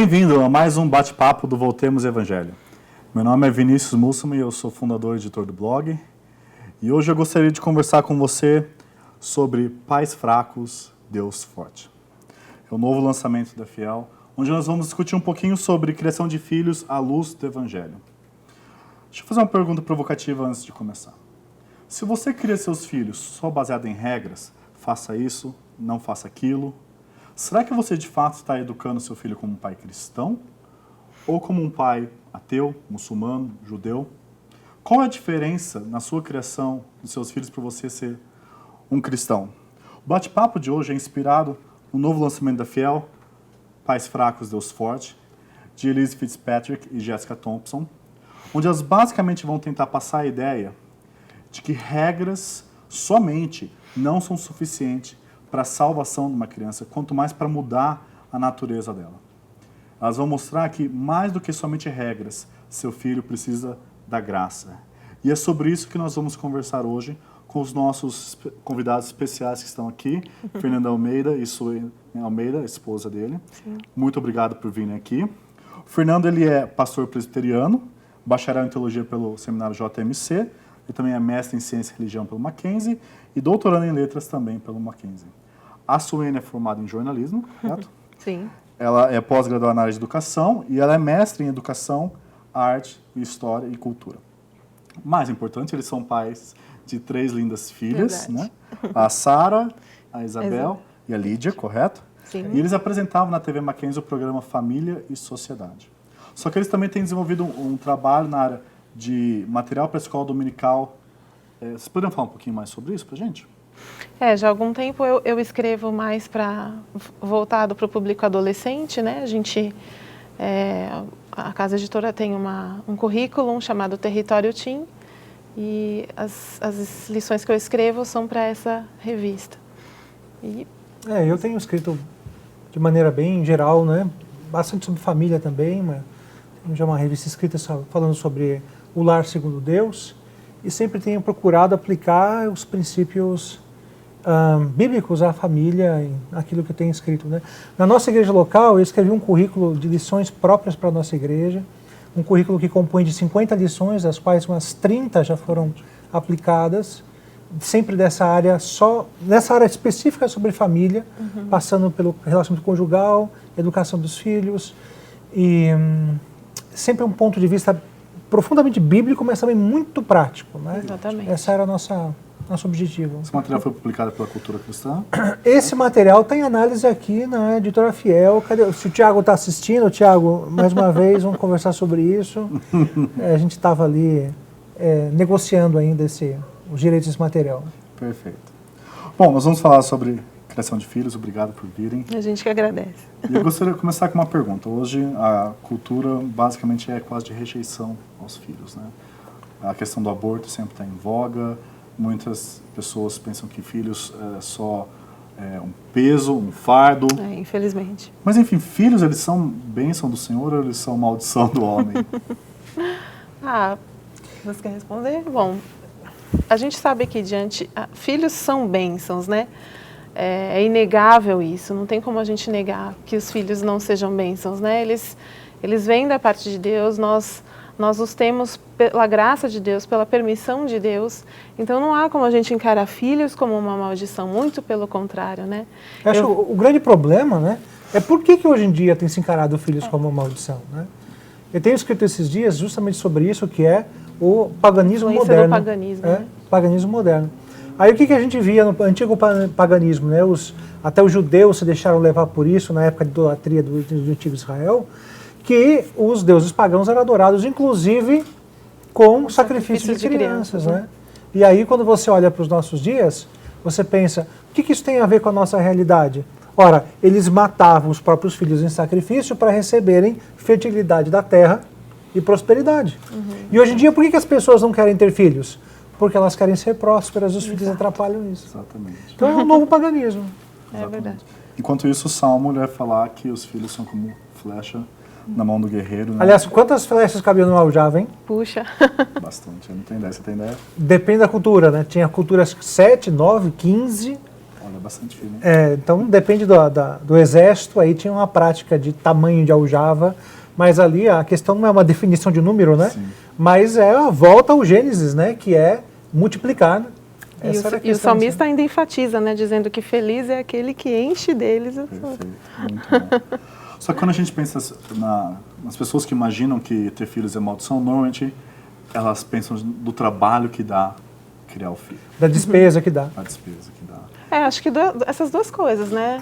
Bem-vindo a mais um bate-papo do Voltemos Evangelho. Meu nome é Vinícius Mussama e eu sou fundador e editor do blog. E hoje eu gostaria de conversar com você sobre Pais Fracos, Deus Forte. É o novo lançamento da Fiel, onde nós vamos discutir um pouquinho sobre criação de filhos à luz do Evangelho. Deixa eu fazer uma pergunta provocativa antes de começar. Se você cria seus filhos só baseado em regras, faça isso, não faça aquilo, será que você de fato está educando seu filho como um pai cristão? Ou como um pai ateu, muçulmano, judeu? Qual é a diferença na sua criação dos seus filhos para você ser um cristão? O bate-papo de hoje é inspirado no novo lançamento da Fiel, Pais Fracos, Deus Forte, de Elise Fitzpatrick e Jessica Thompson, onde elas basicamente vão tentar passar a ideia de que regras somente não são suficientes para a salvação de uma criança, quanto mais para mudar a natureza dela. Elas vão mostrar que, mais do que somente regras, seu filho precisa da graça. E é sobre isso que nós vamos conversar hoje com os nossos convidados especiais que estão aqui, Fernanda Almeida e Suene Almeida, a esposa dele. Sim. Muito obrigado por virem aqui. O Fernando, ele é pastor presbiteriano, bacharel em teologia pelo seminário JMC, e também é mestre em ciência e religião pelo Mackenzie e doutorando em letras também pelo Mackenzie. A Suene é formada em jornalismo, correto? Sim. Ela é pós-graduada na área de educação e ela é mestre em educação, arte, história e cultura. Mais importante, eles são pais de 3 lindas filhas, né? A Sara, a Isabel e a Lídia, correto? Sim. E eles apresentavam na TV Mackenzie o programa Família e Sociedade. Só que eles também têm desenvolvido um trabalho na área de material para a escola dominical. Vocês poderiam falar um pouquinho mais sobre isso para a gente? Já há algum tempo eu escrevo mais voltado para o público adolescente, né? A Casa Editora tem um currículo chamado Território Teen, e as lições que eu escrevo são para essa revista. Eu tenho escrito de maneira bem geral, né? Bastante sobre família também, mas já uma revista escrita falando sobre o lar segundo Deus, e sempre tenho procurado aplicar os princípios bíblicos à família, aquilo que eu tenho escrito, né? Na nossa igreja local, eu escrevi um currículo de lições próprias para a nossa igreja, um currículo que compõe de 50 lições, das quais umas 30 já foram aplicadas, sempre nessa área específica sobre família, passando pelo relacionamento conjugal, educação dos filhos, e sempre um ponto de vista profundamente bíblico, mas também muito prático, né? Exatamente. Esse era nosso objetivo. Esse material foi publicado pela Cultura Cristã? Esse material tem análise aqui na Editora Fiel. Se o Tiago está assistindo, Tiago, mais uma vez, vamos conversar sobre isso. A gente estava ali negociando ainda os direitos desse material. Perfeito. Bom, nós vamos falar sobre criação de filhos. Obrigado por virem. A gente que agradece. E eu gostaria de começar com uma pergunta. Hoje, a cultura basicamente é quase de rejeição aos filhos, né? A questão do aborto sempre está em voga. Muitas pessoas pensam que filhos é só um peso, um fardo. Infelizmente. Mas, enfim, filhos, eles são bênção do Senhor ou eles são maldição do homem? Você quer responder? Bom, a gente sabe que filhos são bênçãos, né? É inegável isso, não tem como a gente negar que os filhos não sejam bênçãos, né? Eles vêm da parte de Deus, nós os temos pela graça de Deus, pela permissão de Deus, então não há como a gente encarar filhos como uma maldição, muito pelo contrário, né? Eu acho o grande problema, né, é por que hoje em dia tem se encarado filhos como uma maldição, né? Eu tenho escrito esses dias justamente sobre isso, que é o paganismo moderno. Do paganismo, né? Paganismo moderno. Aí o que a gente via no antigo paganismo, né? Até os judeus se deixaram levar por isso na época de idolatria do antigo Israel, que os deuses pagãos eram adorados, inclusive com sacrifício de crianças, né? E aí, quando você olha para os nossos dias, você pensa, o que isso tem a ver com a nossa realidade? Ora, eles matavam os próprios filhos em sacrifício para receberem fertilidade da terra e prosperidade. E hoje em dia, por que as pessoas não querem ter filhos? Porque elas querem ser prósperas, os filhos atrapalham isso. Exatamente. Então é um novo paganismo. É verdade. Enquanto isso, o Salmo vai falar que os filhos são como flecha na mão do guerreiro. Né? Aliás, quantas flechas cabiam no aljava, hein? Puxa. Bastante, eu não tenho ideia. Você tem ideia? Depende da cultura, né? Tinha culturas 7, 9, 15. Olha, bastante filho. Então, depende do exército, aí tinha uma prática de tamanho de aljava, mas ali a questão não é uma definição de número, né? Sim. Mas é a volta ao Gênesis, né? Que é multiplicar. Né? E o salmista ainda enfatiza, né? Dizendo que feliz é aquele que enche deles. Perfeito, muito bom. Só que quando a gente pensa nas pessoas que imaginam que ter filhos é maldição, normalmente elas pensam do trabalho que dá criar o filho. Da despesa que dá. A despesa que dá. Acho que essas duas coisas, né?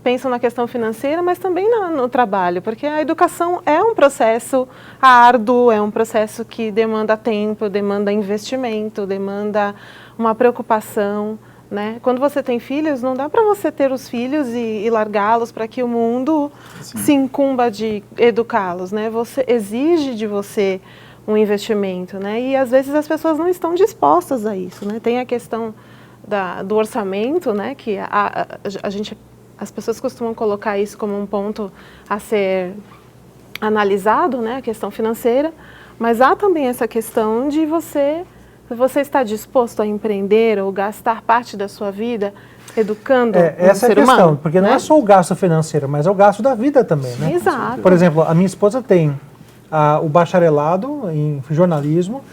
Pensam na questão financeira, mas também no trabalho, porque a educação é um processo árduo, é um processo que demanda tempo, demanda investimento, demanda uma preocupação, né? Quando você tem filhos, não dá para você ter os filhos e largá-los para que o mundo se incumba de educá-los, né? Você exige de você um investimento, né? E às vezes as pessoas não estão dispostas a isso, né? Tem a questão do orçamento, né? Que as pessoas costumam colocar isso como um ponto a ser analisado, né? A questão financeira, mas há também essa questão de você está disposto a empreender ou gastar parte da sua vida educando essa um ser é a questão, humano, porque né? não é só o gasto financeiro, mas é o gasto da vida também, né? Exato. Por exemplo, a minha esposa tem o bacharelado em jornalismo,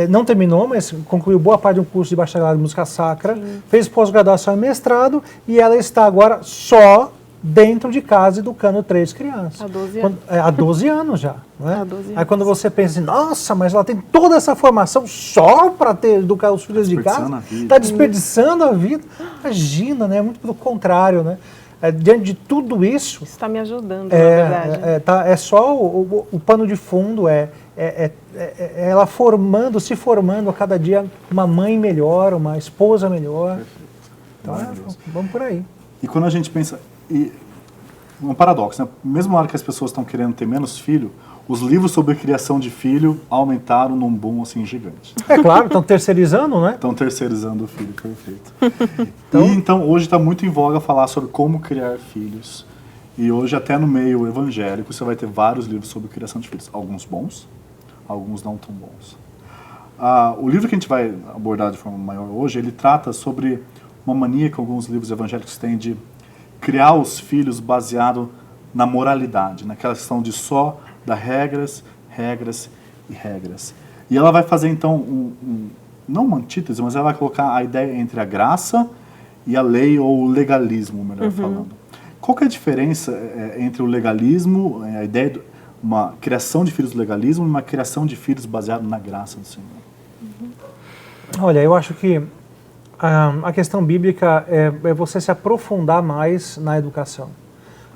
não terminou, mas concluiu boa parte do curso de bacharelado em música sacra, fez pós-graduação e mestrado, e ela está agora só dentro de casa educando 3 crianças. Há 12 anos. Há 12 anos já. Não é? Há 12 anos. Aí quando você pensa assim, nossa, mas ela tem toda essa formação só para educar os filhos de casa? Está desperdiçando a vida. Imagina, né? Muito pelo contrário, né? Diante de tudo isso... Isso está me ajudando, na verdade. É só o pano de fundo, ela se formando a cada dia uma mãe melhor, uma esposa melhor. Então, vamos por aí. E quando a gente pensa... um paradoxo, né? Mesmo na hora que as pessoas estão querendo ter menos filho, os livros sobre criação de filho aumentaram num boom assim gigante. É claro, estão terceirizando, né? Estão terceirizando o filho, perfeito. Então hoje está muito em voga falar sobre como criar filhos. E hoje até no meio evangélico você vai ter vários livros sobre criação de filhos. Alguns bons, alguns não tão bons. O livro que a gente vai abordar de forma maior hoje, ele trata sobre uma mania que alguns livros evangélicos têm de criar os filhos baseado na moralidade, naquela questão de só dar regras, regras e regras. E ela vai fazer então, não uma antítese, mas ela vai colocar a ideia entre a graça e a lei, ou o legalismo, melhor falando. Qual que é a diferença entre o legalismo, a ideia de uma criação de filhos do legalismo e uma criação de filhos baseado na graça do Senhor? Olha, eu acho que a questão bíblica é você se aprofundar mais na educação.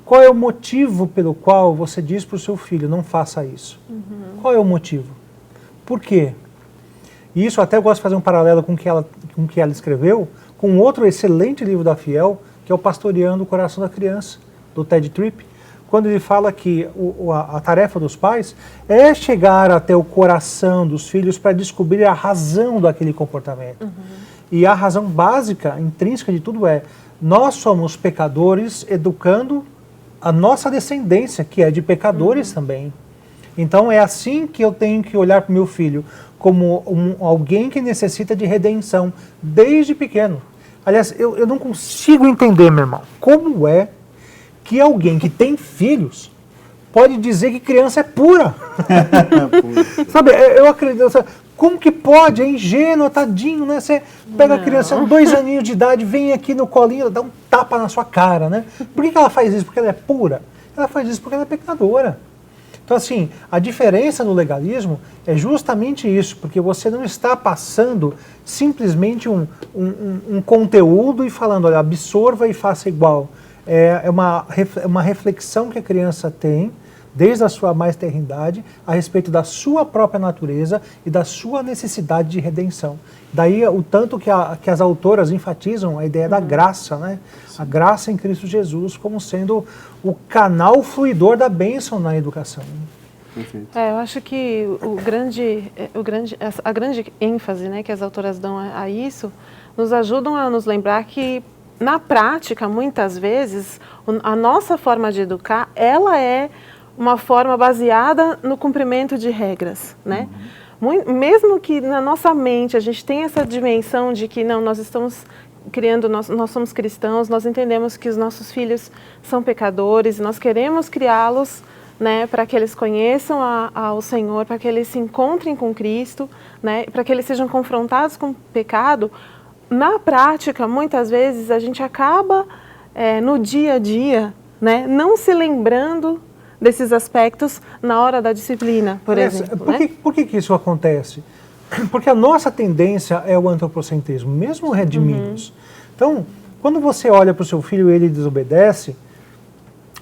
Qual é o motivo pelo qual você diz para o seu filho, não faça isso? Qual é o motivo? Por quê? E isso até eu gosto de fazer um paralelo com o que ela escreveu, com outro excelente livro da Fiel, que é o Pastoreando o Coração da Criança, do Ted Tripp, quando ele fala que a tarefa dos pais é chegar até o coração dos filhos para descobrir a razão daquele comportamento. E a razão básica, intrínseca de tudo nós somos pecadores educando a nossa descendência, que é de pecadores também. Então é assim que eu tenho que olhar para o meu filho, como alguém que necessita de redenção, desde pequeno. Aliás, eu não consigo entender, meu irmão, como é que alguém que tem filhos pode dizer que criança é pura. Sabe, eu acredito... Como que pode? É ingênuo, tadinho, né? Você pega a criança, 2 aninhos de idade, vem aqui no colinho, ela dá um tapa na sua cara, né? Por que ela faz isso? Porque ela é pura? Ela faz isso porque ela é pecadora. Então, assim, a diferença no legalismo é justamente isso, porque você não está passando simplesmente um conteúdo e falando, olha, absorva e faça igual. É uma reflexão que a criança tem, desde a sua mais tenridade, a respeito da sua própria natureza e da sua necessidade de redenção. Daí o tanto que as autoras enfatizam a ideia da graça, né? A graça em Cristo Jesus como sendo o canal fluidor da bênção na educação. Perfeito. Eu acho que a grande ênfase, né, que as autoras dão a isso nos ajudam a nos lembrar que, na prática, muitas vezes, a nossa forma de educar, ela é uma forma baseada no cumprimento de regras, né? Mesmo que na nossa mente a gente tenha essa dimensão de que não, nós estamos criando, nós somos cristãos, nós entendemos que os nossos filhos são pecadores, nós queremos criá-los, né, para que eles conheçam ao Senhor, para que eles se encontrem com Cristo, né, para que eles sejam confrontados com o pecado. Na prática, muitas vezes, a gente acaba no dia a dia, né, não se lembrando desses aspectos na hora da disciplina, por exemplo. Por que isso acontece? Porque a nossa tendência é o antropocentrismo, mesmo redimidos. Então, quando você olha para o seu filho e ele desobedece,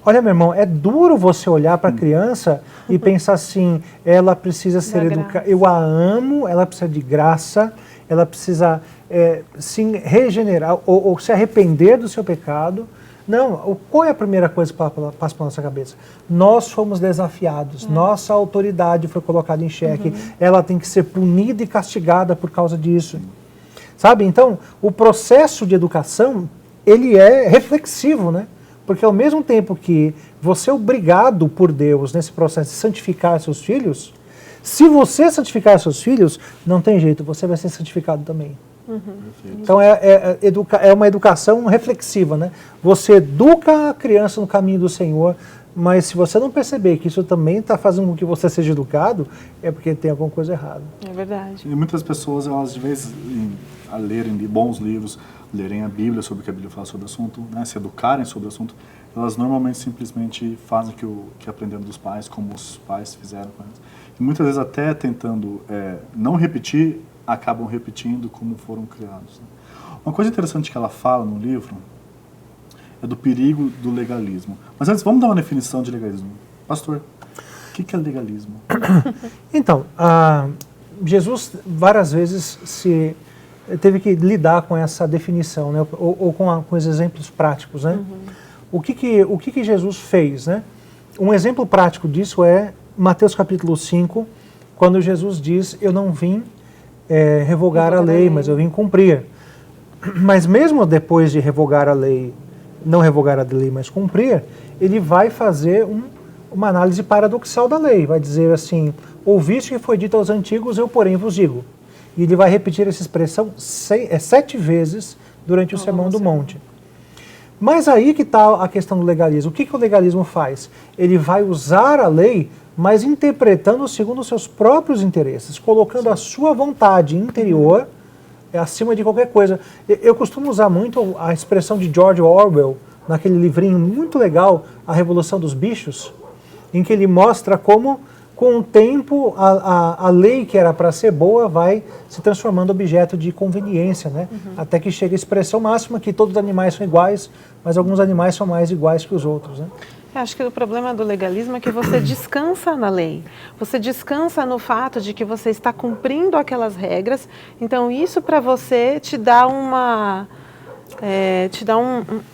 olha, meu irmão, é duro você olhar para a criança e pensar assim, ela precisa ser educada, eu a amo, ela precisa de graça, ela precisa se regenerar ou se arrepender do seu pecado. Não, qual é a primeira coisa que passa pela nossa cabeça? Nós fomos desafiados, nossa autoridade foi colocada em xeque, ela tem que ser punida e castigada por causa disso. Sabe, então, o processo de educação, ele é reflexivo, né? Porque ao mesmo tempo que você é obrigado por Deus nesse processo de santificar seus filhos, se você santificar seus filhos, não tem jeito, você vai ser santificado também. Então é uma educação reflexiva, né? Você educa a criança no caminho do Senhor, mas se você não perceber que isso também está fazendo com que você seja educado, é porque tem alguma coisa errada. É verdade. E muitas pessoas, elas de vez a lerem bons livros, lerem a Bíblia sobre o que a Bíblia fala sobre o assunto, né, se educarem sobre o assunto, elas normalmente simplesmente fazem o que aprenderam dos pais, como os pais fizeram com elas. E muitas vezes até tentando não repetir, acabam repetindo como foram criados. Uma coisa interessante que ela fala no livro é do perigo do legalismo. Mas antes, vamos dar uma definição de legalismo. Pastor, o que é legalismo? Então, Jesus várias vezes teve que lidar com essa definição, né? ou com os exemplos práticos. Né? O que Jesus fez? Né? Um exemplo prático disso é Mateus capítulo 5, quando Jesus diz, eu não vim revogar a lei, mas eu vim cumprir. Mas mesmo depois de revogar a lei, não revogar a lei, mas cumprir, ele vai fazer uma análise paradoxal da lei. Vai dizer assim, ouviste que foi dito aos antigos, eu porém vos digo. E ele vai repetir essa expressão 7 vezes durante o Sermão do Monte. Mas aí que está a questão do legalismo. O que o legalismo faz? Ele vai usar a lei, mas interpretando segundo os seus próprios interesses, colocando a sua vontade interior acima de qualquer coisa. Eu costumo usar muito a expressão de George Orwell, naquele livrinho muito legal, A Revolução dos Bichos, em que ele mostra como, com o tempo, a lei que era para ser boa vai se transformando em objeto de conveniência, né? Até que chega a expressão máxima que todos os animais são iguais, mas alguns animais são mais iguais que os outros, né? Eu acho que o problema do legalismo é que você descansa na lei. Você descansa no fato de que você está cumprindo aquelas regras. Então, isso para você te dá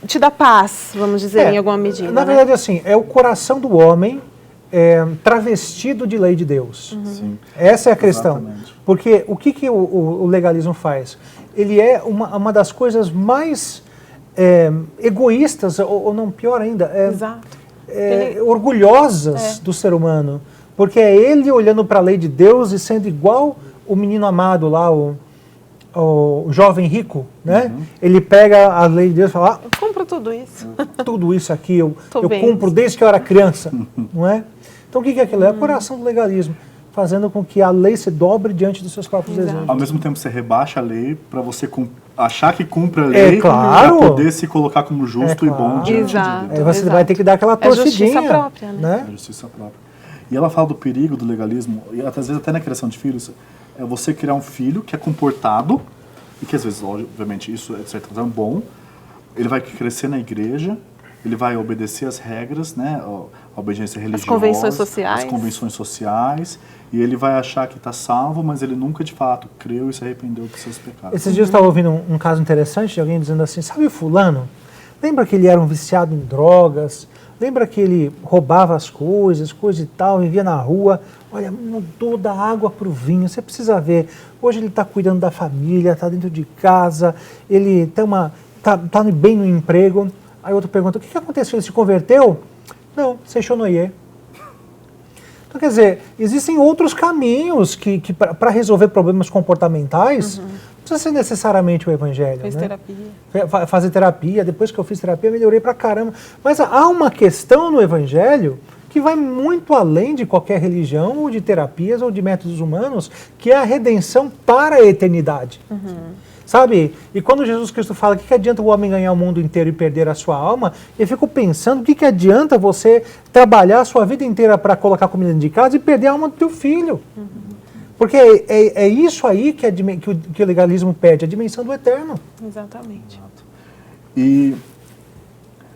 te dá paz, vamos dizer, em alguma medida. Na verdade, assim, é o coração do homem travestido de lei de Deus. Sim, essa é a questão. exatamente. Porque o que o legalismo faz? Ele é uma das coisas mais egoístas, ou não, pior ainda, Exato. orgulhosas do ser humano. Porque é ele olhando para a lei de Deus e sendo igual o menino amado lá, o jovem rico, né? Ele pega a lei de Deus e fala, Eu compro tudo isso. tudo isso aqui eu bem. cumpro desde que eu era criança, não é? Então o que é aquilo? É o coração do legalismo, fazendo com que a lei se dobre diante dos seus próprios Exato. desejos. Ao mesmo tempo, você rebaixa a lei para você achar que cumpre a lei claro. para poder se colocar como justo e bom diante Exato. de Deus. Você vai ter que dar aquela torcidinha. justiça própria, né? É justiça própria. E ela fala do perigo do legalismo, e às vezes até na criação de filhos, é você criar um filho que é comportado, e que às vezes, obviamente, isso é de certa forma bom, ele vai crescer na igreja, ele vai obedecer às regras, né, a obediência religiosa, as convenções sociais, e ele vai achar que está salvo, mas ele nunca de fato creu e se arrependeu dos seus pecados. Esses dias eu estava ouvindo um caso interessante de alguém dizendo assim, sabe o fulano? Lembra que ele era um viciado em drogas? Lembra que ele roubava as coisas, coisa e tal, vivia na rua? Olha, mudou da água para o vinho, você precisa ver. Hoje ele está cuidando da família, está dentro de casa, ele tá bem no emprego. Aí outro pergunta, o que aconteceu? Ele se converteu? Não, se chonoye. Então, quer dizer, existem outros caminhos que para resolver problemas comportamentais, precisa ser necessariamente o evangelho. Fez né? terapia. Fazer terapia, depois que eu fiz terapia, melhorei pra caramba. Mas há uma questão no evangelho que vai muito além de qualquer religião, ou de terapias, ou de métodos humanos, que é a redenção para a eternidade. Sabe? E quando Jesus Cristo fala que adianta o homem ganhar o mundo inteiro e perder a sua alma, eu fico pensando, o que adianta você trabalhar a sua vida inteira para colocar comida dentro de casa e perder a alma do teu filho? Porque é isso aí que o legalismo perde, a dimensão do eterno. Exatamente. E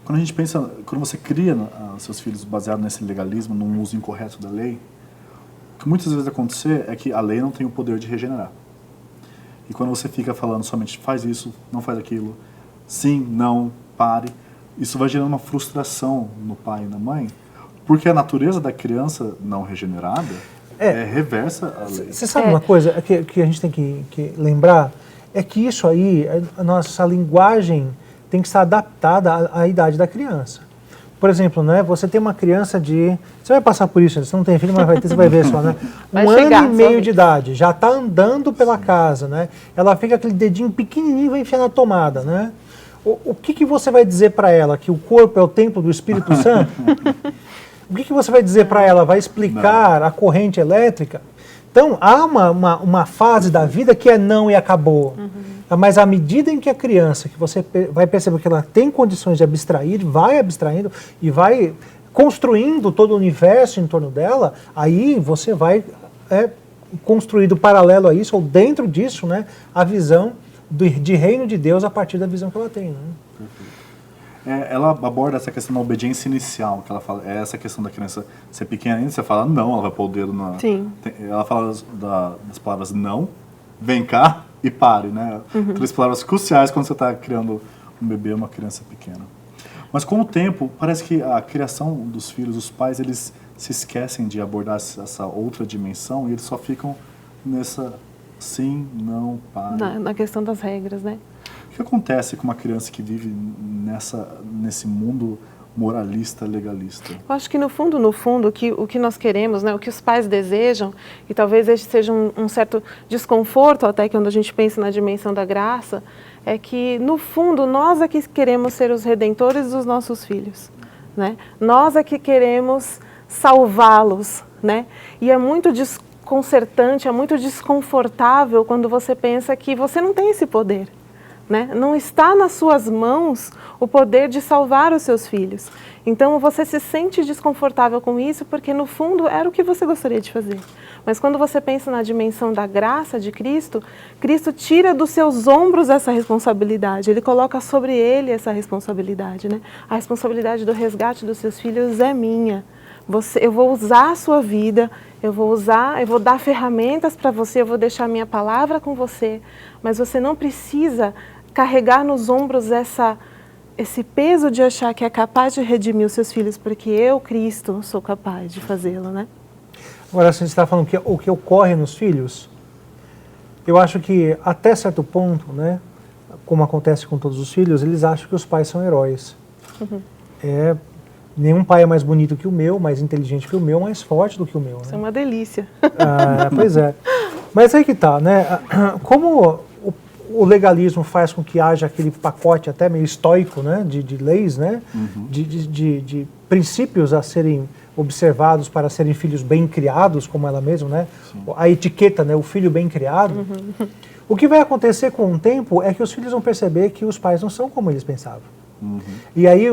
quando a gente pensa, quando você cria seus filhos baseado nesse legalismo, num uso incorreto da lei, o que muitas vezes acontecer é que a lei não tem o poder de regenerar. E quando você fica falando somente faz isso, não faz aquilo, sim, não, pare, isso vai gerando uma frustração no pai e na mãe, porque a natureza da criança não regenerada é reversa à lei. Você sabe uma coisa que a gente tem que lembrar? É que isso aí, a nossa linguagem tem que estar adaptada à idade da criança. Por exemplo, né, você tem uma criança você vai passar por isso, você não tem filho, mas você vai ver só, né? Um ano e meio de idade, já está andando pela casa, né? Ela fica aquele dedinho pequenininho e vai enfiar na tomada, né? O que você vai dizer para ela? Que o corpo é o templo do Espírito Santo? O que você vai dizer para ela? Vai explicar a corrente elétrica? Então, há uma fase da vida que é não e acabou. Mas à medida em que a criança, que você vai perceber que ela tem condições de abstrair, vai abstraindo e vai construindo todo o universo em torno dela, aí você vai construindo paralelo a isso, ou dentro disso, né, a visão de reino de Deus a partir da visão que ela tem. Né? Perfeito. Ela aborda essa questão da obediência inicial, que ela fala, essa questão da criança ser pequena ainda, você fala não, ela vai pôr o dedo na... Sim. Ela fala das palavras não, vem cá e pare, né? Três palavras cruciais quando você está criando um bebê, uma criança pequena. Mas com o tempo, parece que a criação dos filhos, os pais, eles se esquecem de abordar essa outra dimensão e eles só ficam nessa sim, não, pare. Na questão das regras, né? O que acontece com uma criança que vive nesse mundo moralista, legalista? Eu acho que no fundo, o que nós queremos, né, o que os pais desejam, e talvez esse seja um certo desconforto até que quando a gente pensa na dimensão da graça, é que no fundo nós é que queremos ser os redentores dos nossos filhos, né? Nós é que queremos salvá-los, né? E é muito desconcertante, é muito desconfortável quando você pensa que você não tem esse poder. Né? Não está nas suas mãos o poder de salvar os seus filhos. Então você se sente desconfortável com isso porque no fundo era o que você gostaria de fazer. Mas quando você pensa na dimensão da graça de Cristo, Cristo tira dos seus ombros essa responsabilidade. Ele coloca sobre ele essa responsabilidade. Né? A responsabilidade do resgate dos seus filhos é minha. Eu vou usar a sua vida, eu vou dar ferramentas para você, eu vou deixar minha palavra com você, mas você não precisa carregar nos ombros esse peso de achar que é capaz de redimir os seus filhos, porque eu, Cristo, sou capaz de fazê-lo, né? Agora, você está falando o que ocorre nos filhos, eu acho que até certo ponto, né, como acontece com todos os filhos, eles acham que os pais são heróis. Nenhum pai é mais bonito que o meu, mais inteligente que o meu, mais forte do que o meu. Né? Isso é uma delícia. Pois é. Mas aí que tá, né? Como o legalismo faz com que haja aquele pacote até meio estoico, né, de leis, né, de princípios a serem observados para serem filhos bem criados, como ela mesma, né, a etiqueta, né, o filho bem criado. O que vai acontecer com o tempo é que os filhos vão perceber que os pais não são como eles pensavam. E aí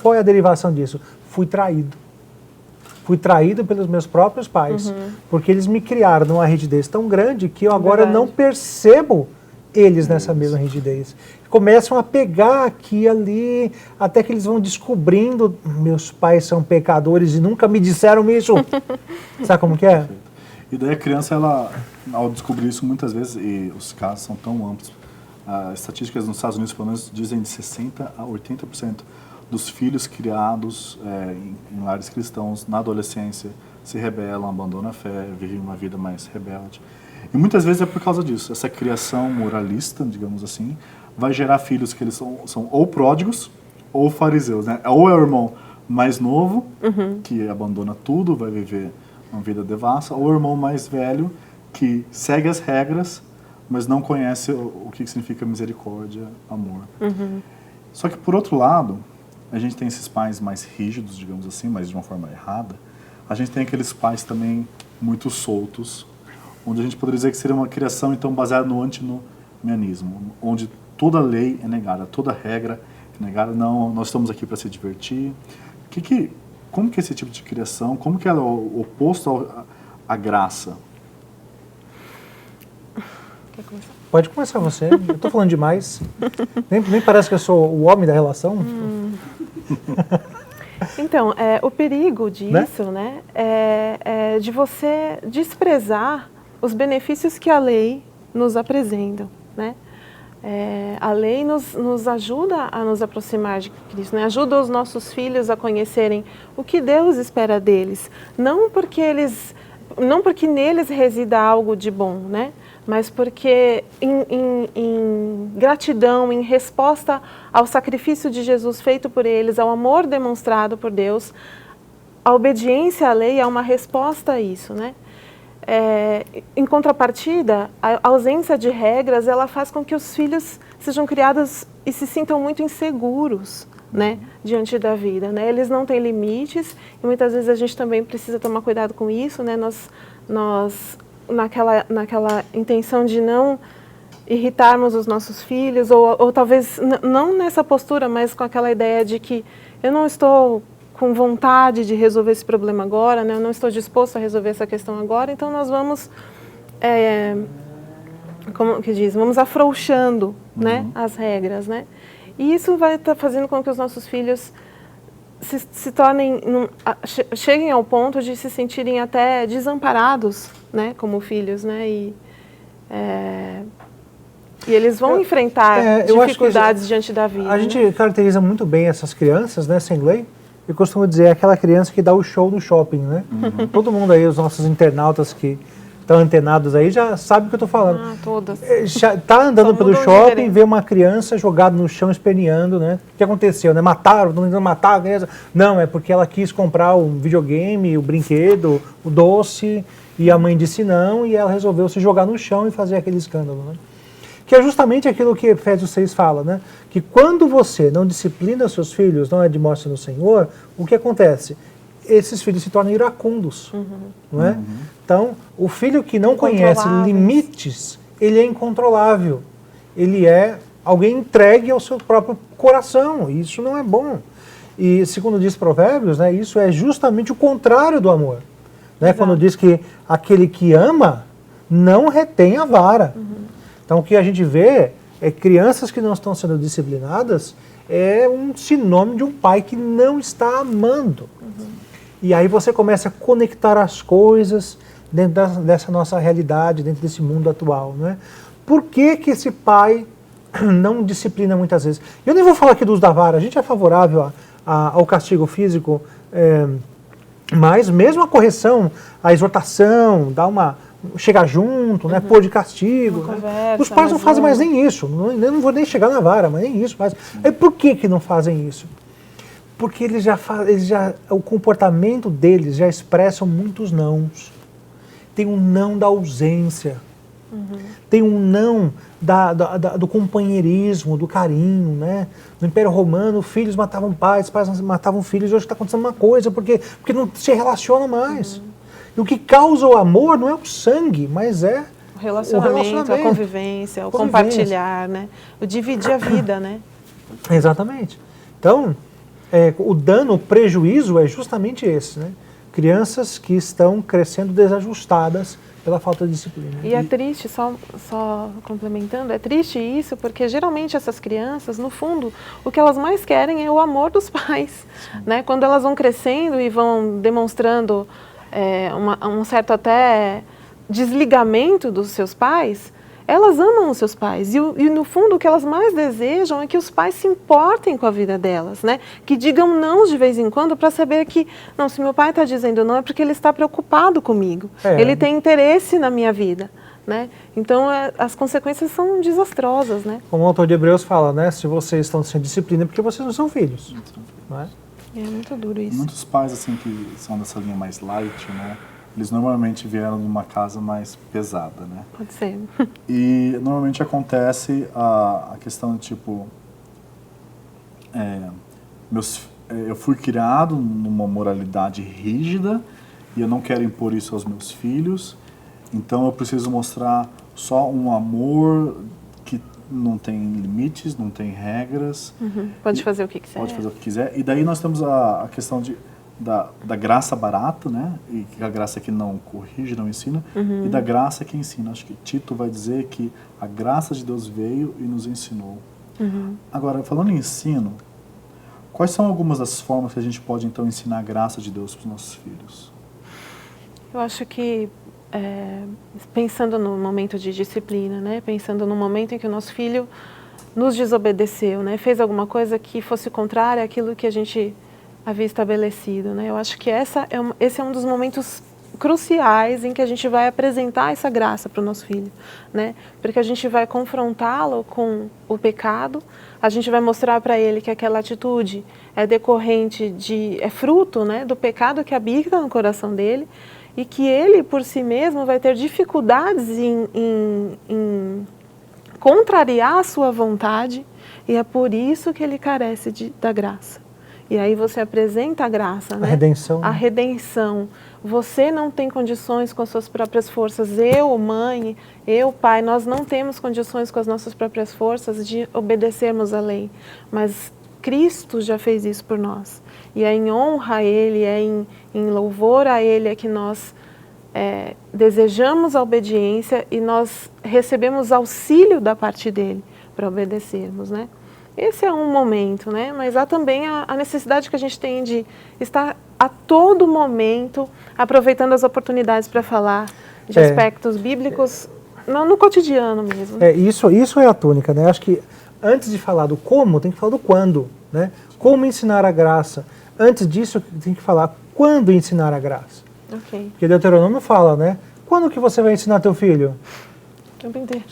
qual é a derivação disso? Fui traído. Fui traído pelos meus próprios pais, porque eles me criaram numa rigidez tão grande que eu agora não percebo eles nessa mesma rigidez. Começam a pegar aqui e ali, até que eles vão descobrindo, meus pais são pecadores e nunca me disseram isso. Sabe como que é? E daí a criança, ela, ao descobrir isso muitas vezes, e os casos são tão amplos, as estatísticas nos Estados Unidos, pelo menos, dizem de 60% a 80% dos filhos criados em lares cristãos, na adolescência, se rebelam, abandonam a fé, vivem uma vida mais rebelde. E muitas vezes é por causa disso. Essa criação moralista, digamos assim, vai gerar filhos que eles são ou pródigos ou fariseus, né? Ou é o irmão mais novo, que abandona tudo, vai viver uma vida devassa, ou o irmão mais velho, que segue as regras, mas não conhece o que significa misericórdia, amor. Só que, por outro lado, a gente tem esses pais mais rígidos, digamos assim, mas de uma forma errada. A gente tem aqueles pais também muito soltos, onde a gente poderia dizer que seria uma criação, então, baseada no antinomianismo, onde toda lei é negada, toda regra é negada. Não, nós estamos aqui para se divertir. Como que é esse tipo de criação, como que ela é o oposto à graça? Quer começar? Pode começar você, eu estou falando demais. Nem parece que eu sou o homem da relação. Então, o perigo disso, né, é de você desprezar os benefícios que a lei nos apresenta, né? A lei nos ajuda a nos aproximar de Cristo, né? Ajuda os nossos filhos a conhecerem o que Deus espera deles, não porque neles resida algo de bom, né? Mas porque em gratidão, em resposta ao sacrifício de Jesus feito por eles, ao amor demonstrado por Deus, a obediência à lei é uma resposta a isso, né? Em contrapartida, a ausência de regras, ela faz com que os filhos sejam criados e se sintam muito inseguros, né, diante da vida, né? Eles não têm limites e muitas vezes a gente também precisa tomar cuidado com isso, né? Nós naquela intenção de não irritarmos os nossos filhos, ou talvez não nessa postura, mas com aquela ideia de que eu não estou com vontade de resolver esse problema agora, né? Eu não estou disposto a resolver essa questão agora, então nós vamos, como que diz, vamos afrouxando, né, as regras, né? E isso vai estar fazendo com que os nossos filhos se tornem, cheguem ao ponto de se sentirem até desamparados, né, como filhos, né, e eles vão enfrentar dificuldades diante da vida. A gente caracteriza muito bem essas crianças, né, sem lei. Eu costumo dizer, é aquela criança que dá o show no shopping, né? Todo mundo aí, os nossos internautas que estão antenados aí, já sabe o que eu estou falando. Todas. Está andando pelo shopping, vê uma criança jogada no chão, esperneando, né? O que aconteceu, né? Mataram, estão tentando matar a criança. Não, é porque ela quis comprar um videogame, o brinquedo, o doce, e a mãe disse não, e ela resolveu se jogar no chão e fazer aquele escândalo, né? Que é justamente aquilo que Efésios 6 fala, né? Que quando você não disciplina seus filhos, não admoesta no Senhor, o que acontece? Esses filhos se tornam iracundos, não é? Então, o filho que não conhece limites, ele é incontrolável. Ele é alguém entregue ao seu próprio coração, e isso não é bom. E, segundo diz Provérbios, né, isso é justamente o contrário do amor. Né? Quando diz que aquele que ama não retém a vara. Então, o que a gente vê é crianças que não estão sendo disciplinadas é um sinônimo de um pai que não está amando. E aí você começa a conectar as coisas dentro dessa nossa realidade, dentro desse mundo atual. Né? Por que que esse pai não disciplina muitas vezes? Eu nem vou falar aqui do uso da vara, a gente é favorável ao castigo físico, mas mesmo a correção, a exortação, chegar junto, né, pôr de castigo. Né? Os pais não fazem mais nem isso, eu não vou nem chegar na vara, mas nem isso. Aí por que não fazem isso? Porque o comportamento deles já expressam muitos nãos. Tem um não da ausência, tem um não do companheirismo, do carinho. Né? No Império Romano, filhos matavam pais matavam filhos, hoje está acontecendo uma coisa, porque não se relacionam mais. E o que causa o amor não é o sangue, mas é o relacionamento, a convivência, o compartilhar, né? O dividir a vida, né? Exatamente. Então, o dano, o prejuízo é justamente esse, né? Crianças que estão crescendo desajustadas pela falta de disciplina. E é triste, só complementando, é triste isso porque geralmente essas crianças, no fundo, o que elas mais querem é o amor dos pais, né? Quando elas vão crescendo e vão demonstrando um certo até desligamento dos seus pais, elas amam os seus pais e no fundo o que elas mais desejam é que os pais se importem com a vida delas, né? Que digam não de vez em quando para saber que, não, se meu pai está dizendo não é porque ele está preocupado comigo, ele tem interesse na minha vida, né? Então as consequências são desastrosas, né? Como o autor de Hebreus fala, né? Se vocês estão sem disciplina é porque vocês não são filhos, não é? É muito duro isso. Muitos pais assim que são dessa linha mais light, né? eles normalmente vieram de uma casa mais pesada, né? Pode ser. E normalmente acontece a questão de tipo, eu fui criado numa moralidade rígida e eu não quero impor isso aos meus filhos, então eu preciso mostrar só um amor que não tem limites, não tem regras. Pode fazer o que quiser. Pode fazer o que quiser. E daí nós temos a questão da graça barata, né? E a graça que não corrige, não ensina, e da graça que ensina. Acho que Tito vai dizer que a graça de Deus veio e nos ensinou. Agora, falando em ensino, quais são algumas das formas que a gente pode, então, ensinar a graça de Deus para os nossos filhos? Eu acho que, pensando no momento de disciplina, né? Pensando no momento em que o nosso filho nos desobedeceu, né? Fez alguma coisa que fosse contrária àquilo que a gente havia estabelecido, né? Eu acho que esse é um dos momentos cruciais em que a gente vai apresentar essa graça para o nosso filho, né? Porque a gente vai confrontá-lo com o pecado, a gente vai mostrar para ele que aquela atitude é decorrente é fruto, né, do pecado que habita no coração dele e que ele por si mesmo vai ter dificuldades em contrariar a sua vontade, e é por isso que ele carece da graça. E aí você apresenta a graça, né? A redenção. A redenção. Você não tem condições com as suas próprias forças. Eu, mãe, eu, pai, nós não temos condições com as nossas próprias forças de obedecermos à lei. Mas Cristo já fez isso por nós. E é em honra a Ele, é em louvor a Ele é que nós desejamos a obediência e nós recebemos auxílio da parte dEle para obedecermos, né? Esse é um momento, né? Mas há também a necessidade que a gente tem de estar a todo momento aproveitando as oportunidades para falar de aspectos bíblicos no cotidiano mesmo. Isso é a tônica, né? Acho que antes de falar do como, tem que falar do quando, né? Como ensinar a graça. Antes disso, tem que falar quando ensinar a graça. Ok. Porque Deuteronômio fala, né? Quando que você vai ensinar teu filho? O tempo inteiro.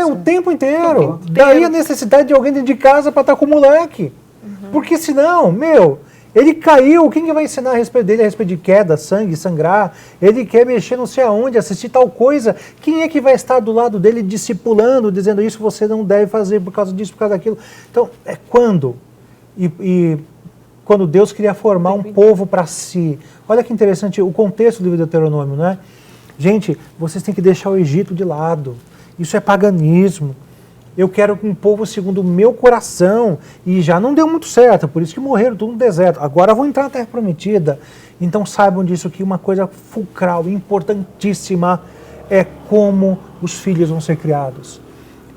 O tempo inteiro. Daí a necessidade de alguém dentro de casa para estar com o moleque. Porque senão, ele caiu, quem que vai ensinar a respeito dele, a respeito de queda, sangue, sangrar? Ele quer mexer não sei aonde, assistir tal coisa. Quem é que vai estar do lado dele discipulando, dizendo isso você não deve fazer por causa disso, por causa daquilo? Então, é quando? E quando Deus queria formar um povo para si. Olha que interessante o contexto do livro de Deuteronômio, né? Gente, vocês têm que deixar o Egito de lado. Isso é paganismo. Eu quero um povo segundo o meu coração. E já não deu muito certo, por isso que morreram tudo no deserto. Agora vão entrar na Terra Prometida. Então saibam disso, que uma coisa fulcral, importantíssima, é como os filhos vão ser criados.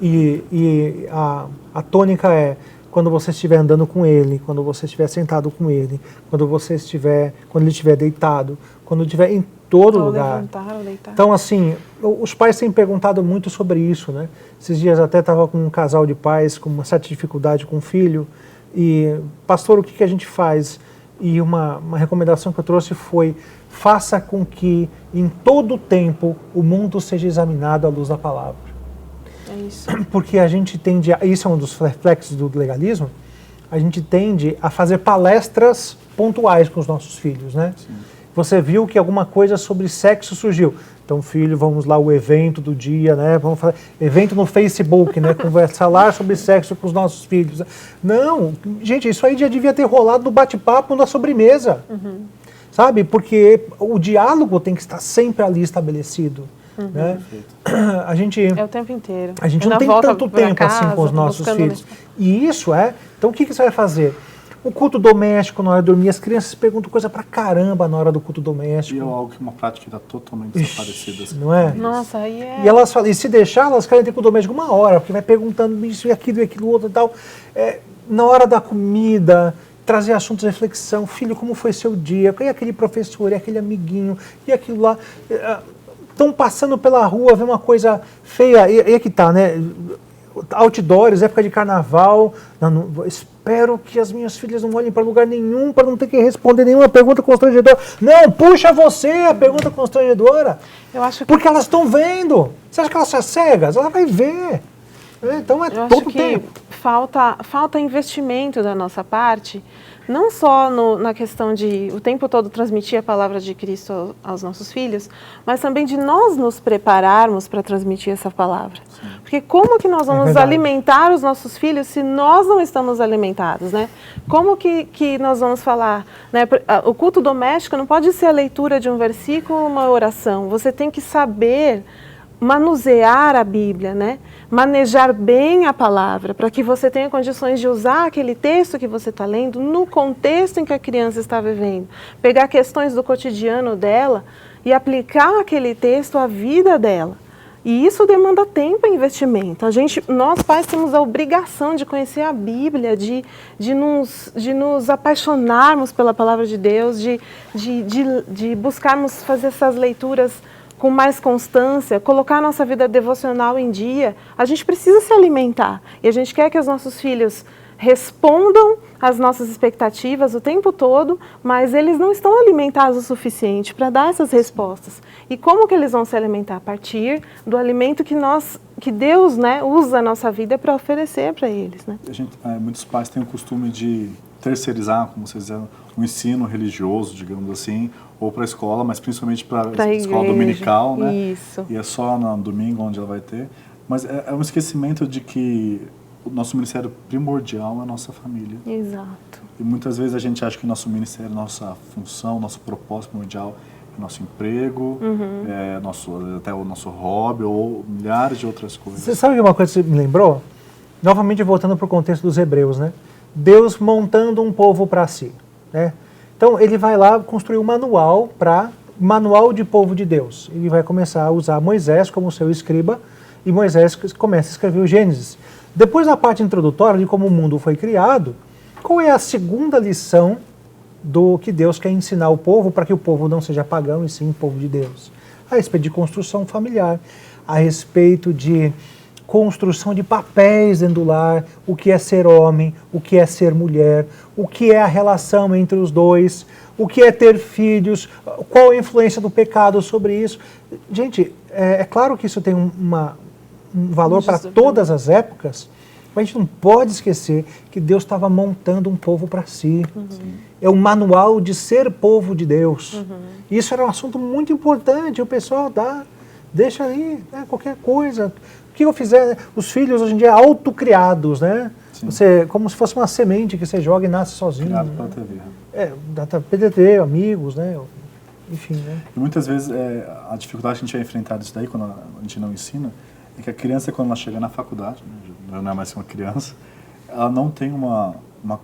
E a tônica é, quando você estiver andando com ele, quando você estiver sentado com ele, quando ele estiver deitado, quando estiver em todo lugar. Levantar ou deitar. Então, assim, os pais têm perguntado muito sobre isso, né? Esses dias até estava com um casal de pais com uma certa dificuldade com o filho e, pastor, o que a gente faz? E uma recomendação que eu trouxe foi, faça com que em todo o tempo o mundo seja examinado à luz da palavra. É isso. Porque a gente tende, isso é um dos reflexos do legalismo, a gente tende a fazer palestras pontuais com os nossos filhos, né? Sim. Você viu que alguma coisa sobre sexo surgiu. Então, filho, vamos lá, o evento do dia, né? Vamos fazer evento no Facebook, né? Conversar lá sobre sexo com os nossos filhos. Não, gente, isso aí já devia ter rolado no bate-papo na sobremesa. Sabe? Porque o diálogo tem que estar sempre ali estabelecido. Né? A gente, é o tempo inteiro. A gente não tem tanto tempo assim com os nossos filhos. E isso então o que você vai fazer? O culto doméstico, na hora de dormir, as crianças perguntam coisa pra caramba na hora do culto doméstico. E é algo que uma prática está totalmente desaparecida. Assim, não é? Nossa, aí é... E elas falam, e se deixar, elas querem ter culto doméstico 1 hora, porque vai perguntando isso e aquilo outro e tal. Na hora da comida, trazer assuntos de reflexão. Filho, como foi seu dia? E aquele professor, e aquele amiguinho, e aquilo lá. Estão passando pela rua, vê uma coisa feia, e é que tá, né? Outdoors, época de carnaval. Espero que as minhas filhas não olhem para lugar nenhum, para não ter que responder nenhuma pergunta constrangedora. Não, puxa você a pergunta constrangedora. Eu acho que... Porque elas estão vendo. Você acha que elas são cegas? Ela vai ver. Então é todo o tempo. falta investimento da nossa parte, não só na questão de o tempo todo transmitir a palavra de Cristo aos nossos filhos, mas também de nós nos prepararmos para transmitir essa palavra. Sim. Porque como que nós vamos alimentar os nossos filhos se nós não estamos alimentados, né? Como que nós vamos falar? Né? O culto doméstico não pode ser a leitura de um versículo ou uma oração. Você tem que saber manusear a Bíblia, né? Manejar bem a palavra, para que você tenha condições de usar aquele texto que você está lendo no contexto em que a criança está vivendo. Pegar questões do cotidiano dela e aplicar aquele texto à vida dela. E isso demanda tempo e investimento. Nós pais temos a obrigação de conhecer a Bíblia, de nos apaixonarmos pela palavra de Deus, de buscarmos fazer essas leituras com mais constância, colocar a nossa vida devocional em dia. A gente precisa se alimentar e a gente quer que os nossos filhos respondam às nossas expectativas o tempo todo, mas eles não estão alimentados o suficiente para dar essas respostas. E como que eles vão se alimentar? A partir do alimento que Deus, né, usa a nossa vida para oferecer para eles. Né? Muitos pais têm o costume de terceirizar, como vocês dizem, o ensino religioso, digamos assim, ou para a escola, mas principalmente para a escola dominical, né? Isso. E é só no domingo onde ela vai ter. Mas é um esquecimento de que o nosso ministério primordial é a nossa família. Exato. E muitas vezes a gente acha que o nosso ministério, nossa função, nosso propósito primordial é o nosso emprego, até o nosso hobby ou milhares de outras coisas. Você sabe que uma coisa que você me lembrou? Novamente voltando para o contexto dos hebreus, né? Deus montando um povo para si, né? Então ele vai lá construir um manual de povo de Deus. Ele vai começar a usar Moisés como seu escriba e Moisés começa a escrever o Gênesis. Depois da parte introdutória de como o mundo foi criado, qual é a segunda lição do que Deus quer ensinar ao povo para que o povo não seja pagão e sim povo de Deus? A respeito de construção familiar, a respeito de construção de papéis dentro do lar, o que é ser homem, o que é ser mulher, o que é a relação entre os dois, o que é ter filhos, qual a influência do pecado sobre isso. Gente, é claro que isso tem um valor para todas as épocas, mas a gente não pode esquecer que Deus estava montando um povo para si. É um manual de ser povo de Deus. Isso era um assunto muito importante, o pessoal deixa ali, né, qualquer coisa. O que eu fizer, os filhos hoje em dia autocriados, né? Como se fosse uma semente que você joga e nasce sozinho. Criado pela TV. Da PTT, amigos, né? Enfim, né? E muitas vezes a dificuldade que a gente vai enfrentar disso daí, quando a gente não ensina, é que a criança, quando ela chega na faculdade, né, não é mais uma criança, ela não tem uma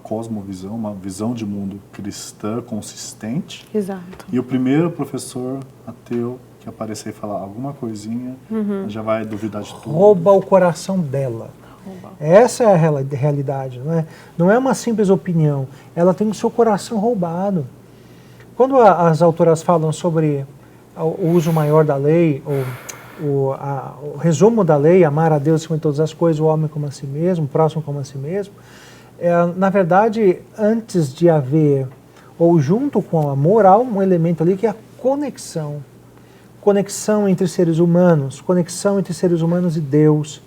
cosmovisão, uma visão de mundo cristã consistente. Exato. E o primeiro professor ateu que aparecer e falar alguma coisinha, já vai duvidar de tudo. Rouba o coração dela. Essa é a realidade, não é? Não é uma simples opinião, ela tem o seu coração roubado. Quando as autoras falam sobre o uso maior da lei, ou o resumo da lei, amar a Deus acima de todas as coisas, o homem como a si mesmo, o próximo como a si mesmo, na verdade, antes de haver, ou junto com o amor, há um elemento ali que é a conexão. Conexão entre seres humanos, conexão entre seres humanos e Deus.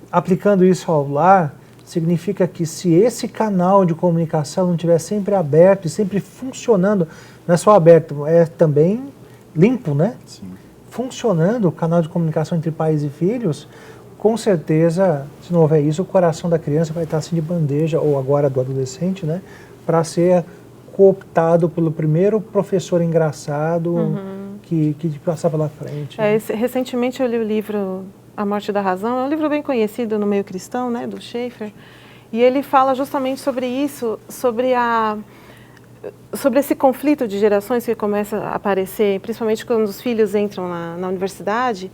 Aplicando isso ao lar, significa que se esse canal de comunicação não estiver sempre aberto e sempre funcionando, não é só aberto, é também limpo, né? Sim. Funcionando o canal de comunicação entre pais e filhos, com certeza, se não houver isso, o coração da criança vai estar assim de bandeja, ou agora do adolescente, né? Para ser cooptado pelo primeiro professor engraçado que passar pela frente. Recentemente eu li o livro A Morte da Razão, é um livro bem conhecido no meio cristão, né, do Schaeffer, e ele fala justamente sobre isso, sobre esse conflito de gerações que começa a aparecer, principalmente quando os filhos entram na universidade.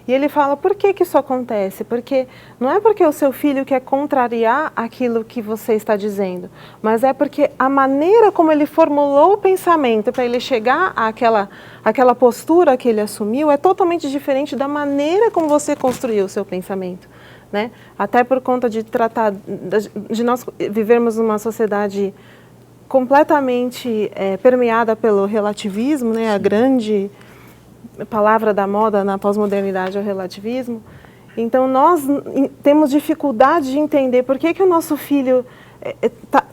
E ele fala, por que isso acontece? Porque não é porque o seu filho quer contrariar aquilo que você está dizendo, mas é porque a maneira como ele formulou o pensamento para ele chegar àquela postura que ele assumiu é totalmente diferente da maneira como você construiu o seu pensamento, né? Até por conta de nós vivermos numa sociedade completamente permeada pelo relativismo, né? A grande palavra da moda na pós-modernidade é o relativismo, Então, nós temos dificuldade de entender por que o nosso filho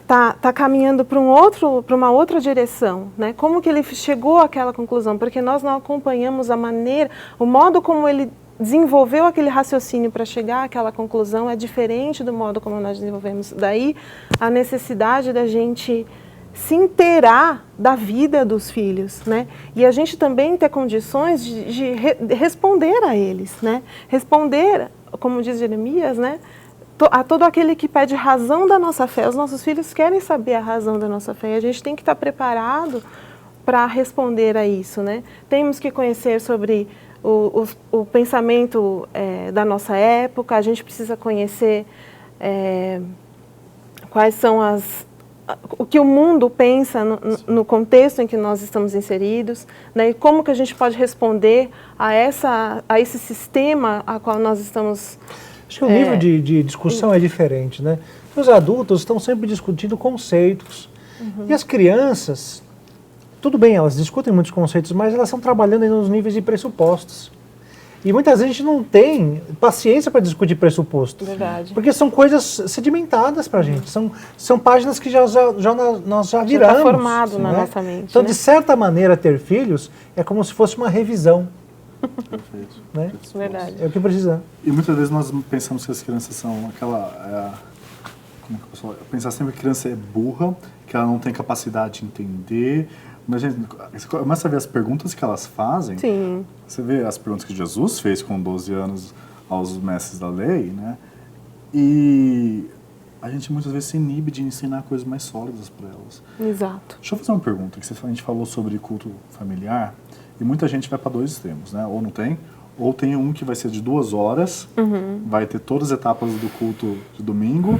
tá caminhando para uma outra direção, né? Como que ele chegou àquela conclusão? Porque nós não acompanhamos o modo como ele desenvolveu aquele raciocínio para chegar àquela conclusão é diferente do modo como nós desenvolvemos. Daí, a necessidade da gente se inteirar da vida dos filhos, né? E a gente também ter condições de responder a eles, né? Responder, como diz Jeremias, né? A todo aquele que pede razão da nossa fé. Os nossos filhos querem saber a razão da nossa fé e a gente tem que estar preparado para responder a isso, né? Temos que conhecer sobre o pensamento da nossa época, a gente precisa conhecer quais são o que o mundo pensa no contexto em que nós estamos inseridos, né, e como que a gente pode responder a esse sistema a qual nós estamos... Acho que o nível de discussão é diferente, né? Os adultos estão sempre discutindo conceitos, e as crianças, tudo bem, elas discutem muitos conceitos, mas elas estão trabalhando aí nos níveis de pressupostos. E muitas vezes a gente não tem paciência para discutir pressupostos. Verdade. Porque são coisas sedimentadas para a gente. São páginas que nós já viramos. Já está formado na né? nossa mente. Então, né? de certa maneira, ter filhos é como se fosse uma revisão. Perfeito. Né? Verdade. É o que precisa. E muitas vezes nós pensamos que as crianças são como que eu posso falar? Pensar sempre que a criança é burra, que ela não tem capacidade de entender. Mas, gente, você começa a ver as perguntas que elas fazem. Sim. Você vê as perguntas que Jesus fez com 12 anos aos mestres da lei, né? E a gente muitas vezes se inibe de ensinar coisas mais sólidas para elas. Exato. Deixa eu fazer uma pergunta. A gente falou sobre culto familiar e muita gente vai para dois extremos, né? Ou não tem, ou tem um que vai ser de 2 horas, vai ter todas as etapas do culto de domingo,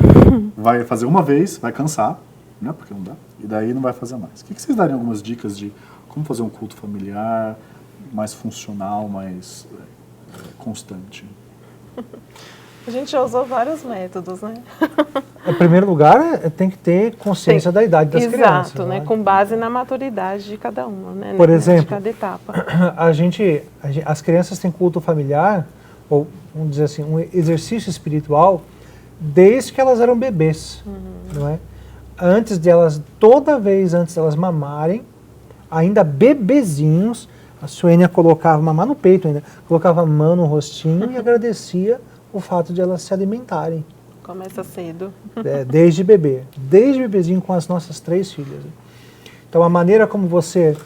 vai fazer uma vez, vai cansar, né? Porque não dá. E daí não vai fazer mais. O que vocês dariam algumas dicas de como fazer um culto familiar mais funcional, mais constante? A gente já usou vários métodos, né? Em primeiro lugar, tem que ter consciência da idade das crianças. Exato, né? Com base na maturidade de cada uma, né? Por exemplo, de cada etapa. As crianças têm culto familiar, ou vamos dizer assim, um exercício espiritual, desde que elas eram bebês, não é? Toda vez antes de elas mamarem, ainda bebezinhos, a Suênia colocava, mamar no peito ainda, colocava a mão no rostinho e agradecia o fato de elas se alimentarem. Começa cedo. Desde bebezinho com as nossas 3 filhas. Então a maneira como você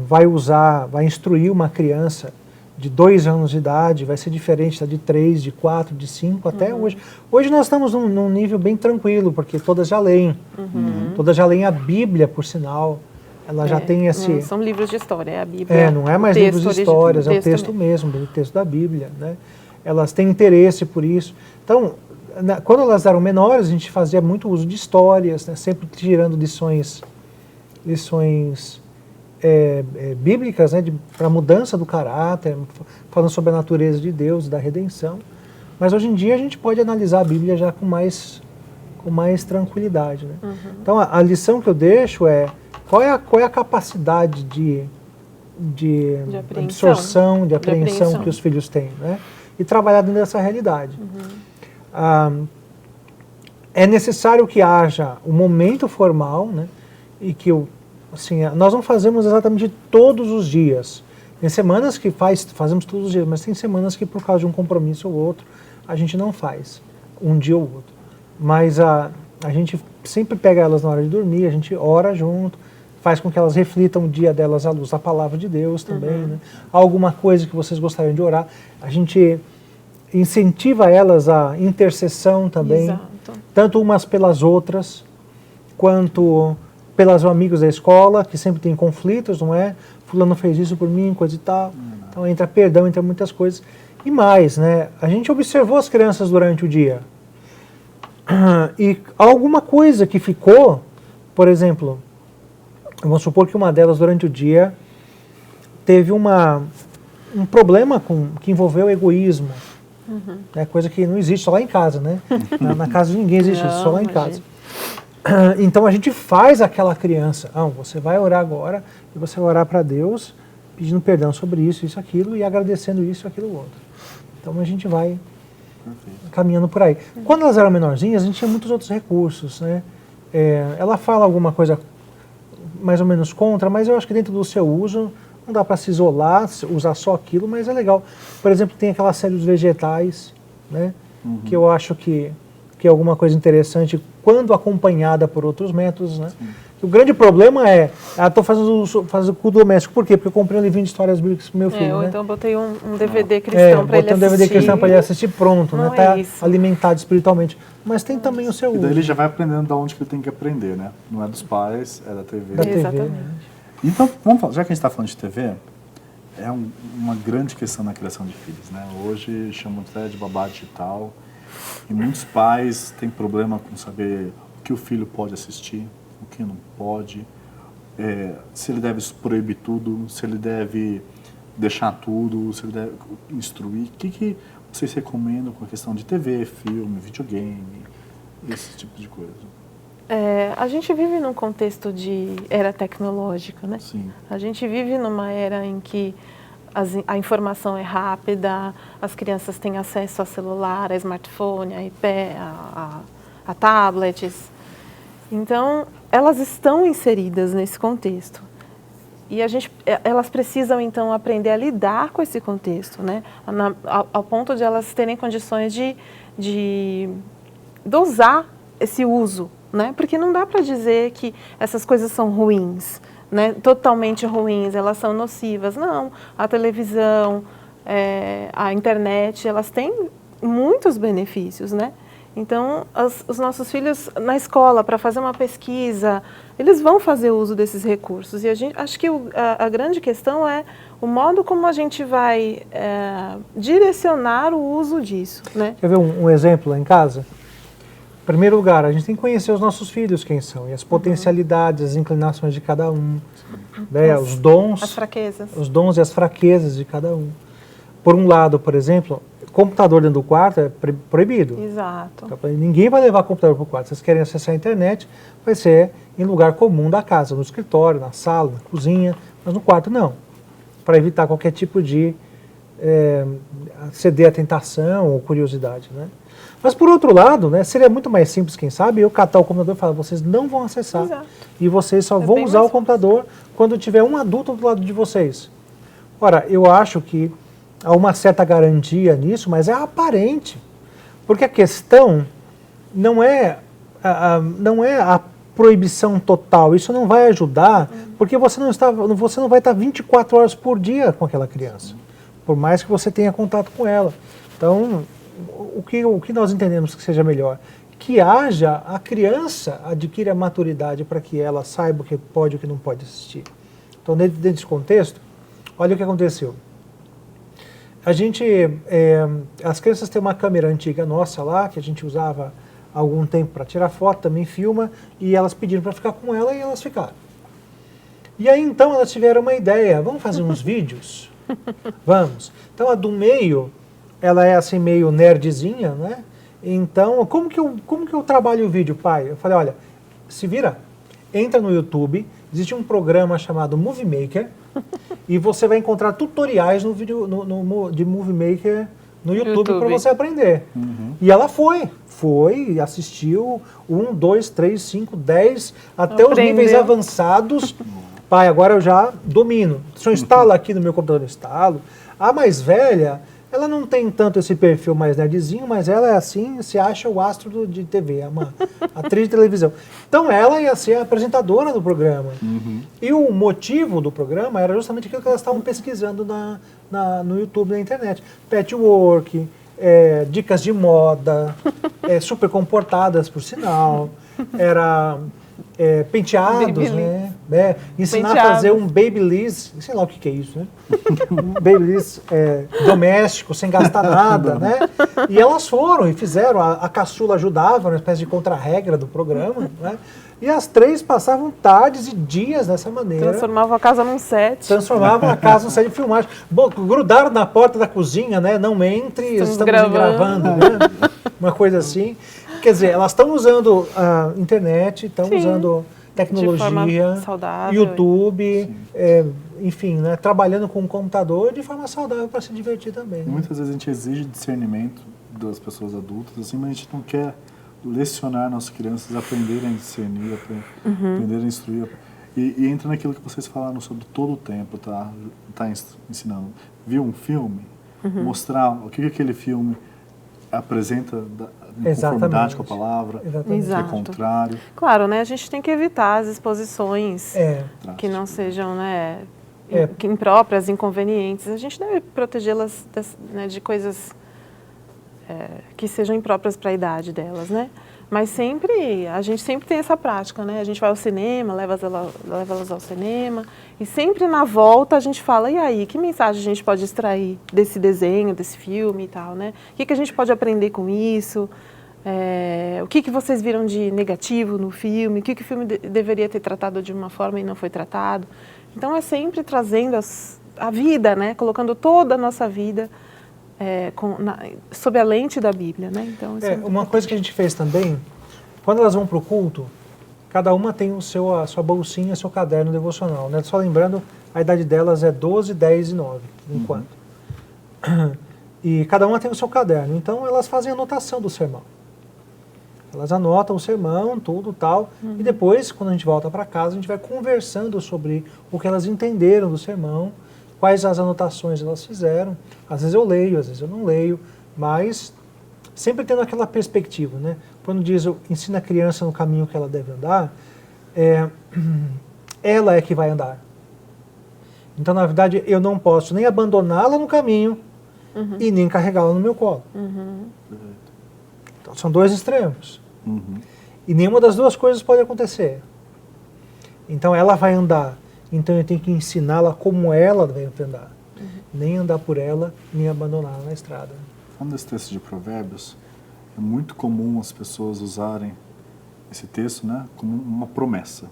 vai instruir uma criança de 2 anos de idade vai ser diferente da de 3, de 4, de 5 até hoje. Hoje nós estamos num nível bem tranquilo, porque todas já leem. Todas já leem a Bíblia, por sinal. Ela já tem esse... Não são livros de história, é a Bíblia. Não é mais livros de histórias, é o texto mesmo, o texto da Bíblia, né? Elas têm interesse por isso. Então, quando elas eram menores, a gente fazia muito uso de histórias, né? Sempre tirando lições bíblicas, né? Para mudança do caráter, falando sobre a natureza de Deus, da redenção. Mas hoje em dia a gente pode analisar a Bíblia já com mais tranquilidade, né? Então a lição que eu deixo é qual é a capacidade de absorção, de apreensão que os filhos têm, né? E trabalhar dentro dessa realidade. É necessário que haja um momento formal, né? E que nós não fazemos exatamente todos os dias. Tem semanas que fazemos todos os dias, mas tem semanas que por causa de um compromisso ou outro, a gente não faz, um dia ou outro. Mas a gente sempre pega elas na hora de dormir, a gente ora junto, faz com que elas reflitam o dia delas à luz da palavra de Deus também, né? Alguma coisa que vocês gostariam de orar, a gente incentiva elas à intercessão também, Exato. Tanto umas pelas outras, quanto pelos amigos da escola, que sempre tem conflitos, não é? Fulano fez isso por mim, coisa e tal. Então entra perdão, entra muitas coisas. E mais, né? A gente observou as crianças durante o dia. E alguma coisa que ficou, por exemplo, vamos supor que uma delas durante o dia teve um problema que envolveu egoísmo. É coisa que não existe só lá em casa, né? Na casa de ninguém existe isso, só lá em casa. Então a gente faz aquela criança, você vai orar agora e você vai orar para Deus pedindo perdão sobre isso, aquilo e agradecendo isso, aquilo, outro. Então a gente vai caminhando por aí. Quando elas eram menorzinhas, a gente tinha muitos outros recursos, né? Ela fala alguma coisa mais ou menos contra, mas eu acho que dentro do seu uso não dá para se isolar, usar só aquilo, mas é legal. Por exemplo, tem aquela série dos vegetais, né? Que eu acho que é alguma coisa interessante quando acompanhada por outros métodos, né? O grande problema é, estou fazendo culto doméstico. Por quê? Porque eu comprei um livrinho de histórias bíblicas para meu filho, ou né? então botei um DVD cristão para ele assistir. Botei um DVD cristão para ele assistir, pronto, Não né? Tá isso. alimentado espiritualmente. Mas tem também o seu E uso. daí ele já vai aprendendo de onde que ele tem que aprender, né? Não é dos pais, é da TV. Da TV, Exatamente. né? Então, vamos falar, já que a gente está falando de TV, é uma grande questão na criação de filhos, né? Hoje chamam até de babá digital e muitos pais têm problema com saber o que o filho pode assistir, o que não pode, se ele deve proibir tudo, se ele deve deixar tudo, se ele deve instruir. O que vocês recomendam com a questão de TV, filme, videogame, esse tipo de coisa? A gente vive num contexto de era tecnológica, né? Sim. A gente vive numa era em que a informação é rápida, as crianças têm acesso a celular, a smartphone, a iPad, a tablets. Então, elas estão inseridas nesse contexto. E elas precisam, então, aprender a lidar com esse contexto, né? Ao ponto de elas terem condições de dosar esse uso, né? Porque não dá para dizer que essas coisas são ruins, né? Totalmente ruins, elas são nocivas. Não, a televisão, a internet, elas têm muitos benefícios, né? Então, os nossos filhos na escola, para fazer uma pesquisa, eles vão fazer uso desses recursos. E acho que a grande questão é o modo como a gente vai direcionar o uso disso, né? Quer ver um exemplo lá em casa? Em primeiro lugar, a gente tem que conhecer os nossos filhos, quem são, e as potencialidades, as inclinações de cada um, né? Os dons, as fraquezas. Os dons e as fraquezas de cada um. Por um lado, por exemplo, computador dentro do quarto é proibido. Exato. Então, ninguém vai levar computador para o quarto. Se vocês querem acessar a internet, vai ser em lugar comum da casa, no escritório, na sala, na cozinha, mas no quarto não, para evitar qualquer tipo de ceder à tentação ou curiosidade, né? Mas por outro lado, né, seria muito mais simples, quem sabe, eu catar o computador e falar, vocês não vão acessar. Exato. E vocês só vão usar o computador quando tiver um adulto do lado de vocês. Ora, eu acho que há uma certa garantia nisso, mas é aparente. Porque a questão não é a proibição total. Isso não vai ajudar, porque você não vai estar 24 horas por dia com aquela criança, por mais que você tenha contato com ela. Então, o que nós entendemos que seja melhor? Que a criança adquira a maturidade para que ela saiba o que pode e o que não pode assistir. Então, dentro desse contexto, olha o que aconteceu. As crianças têm uma câmera antiga nossa lá, que a gente usava há algum tempo para tirar foto, também filma, e elas pediram para ficar com ela e elas ficaram. E aí então elas tiveram uma ideia, vamos fazer uns vídeos? Vamos. Então a do meio, ela é assim meio nerdzinha, né? Então, como que eu trabalho o vídeo, pai? Eu falei, olha, se vira, entra no YouTube, existe um programa chamado Movie Maker, e você vai encontrar tutoriais no vídeo de Movie Maker no YouTube para você aprender. Uhum. E ela foi e assistiu 1, 2, 3, 5, 10, até os níveis avançados. Pai, agora eu já domino. Se eu instalo aqui no meu computador, eu instalo. A mais velha, ela não tem tanto esse perfil mais nerdzinho, mas ela é assim, se acha o astro de TV, é uma atriz de televisão. Então ela ia ser a apresentadora do programa. Uhum. E o motivo do programa era justamente aquilo que elas estavam pesquisando no YouTube, na internet. Patchwork, dicas de moda, super comportadas, por sinal. Era penteados, né? Ensinar a fazer um babyliss, sei lá o que é isso, né? Um babyliss doméstico, sem gastar nada, né? E elas foram e fizeram, a caçula ajudava, uma espécie de contra-regra do programa, né? E as três passavam tardes e dias dessa maneira. Transformavam a casa num set. Transformavam a casa num set de filmagem. Bom, grudaram na porta da cozinha, né? Não entre, estamos gravando, né? Uma coisa assim. Quer dizer, elas estão usando a internet, estão usando tecnologia, saudável, YouTube, enfim, né, trabalhando com o computador de forma saudável para se divertir também. Né? Muitas vezes a gente exige discernimento das pessoas adultas, assim, mas a gente não quer lecionar nossas crianças a aprenderem a discernir, aprenderem a instruir. E entra naquilo que vocês falaram sobre todo o tempo, tá ensinando. Viu um filme, mostrar o que aquele filme apresenta em conformidade com a palavra, Exatamente. é contrário. Claro, né? A gente tem que evitar as exposições que não sejam, né, impróprias, inconvenientes. A gente deve protegê-las, né, de coisas que sejam impróprias para a idade delas, né? Mas a gente sempre tem essa prática, né? A gente vai ao cinema, leva elas ao cinema, e sempre na volta a gente fala, e aí, que mensagem a gente pode extrair desse desenho, desse filme e tal, né? O que a gente pode aprender com isso? O que vocês viram de negativo no filme? O que o filme deveria ter tratado de uma forma e não foi tratado? Então é sempre trazendo a vida, né? Colocando toda a nossa vida sob a lente da Bíblia, né? Então, uma coisa que a gente fez também, quando elas vão para o culto, cada uma tem a sua bolsinha, seu caderno devocional, né? Só lembrando, a idade delas é 12, 10 e 9, por enquanto. E cada uma tem o seu caderno, então elas fazem anotação do sermão. Elas anotam o sermão, tudo tal, e depois, quando a gente volta para casa, a gente vai conversando sobre o que elas entenderam do sermão, quais as anotações elas fizeram. Às vezes eu leio, às vezes eu não leio, mas sempre tendo aquela perspectiva, né? Quando diz, ensina a criança no caminho que ela deve andar, ela é que vai andar. Então, na verdade, eu não posso nem abandoná-la no caminho e nem carregá-la no meu colo. Então, são dois extremos. E nenhuma das duas coisas pode acontecer. Então, ela vai andar. Então eu tenho que ensiná-la como ela deve andar. Nem andar por ela, nem abandoná-la na estrada. Falando desse texto de Provérbios, é muito comum as pessoas usarem esse texto, né, como uma promessa.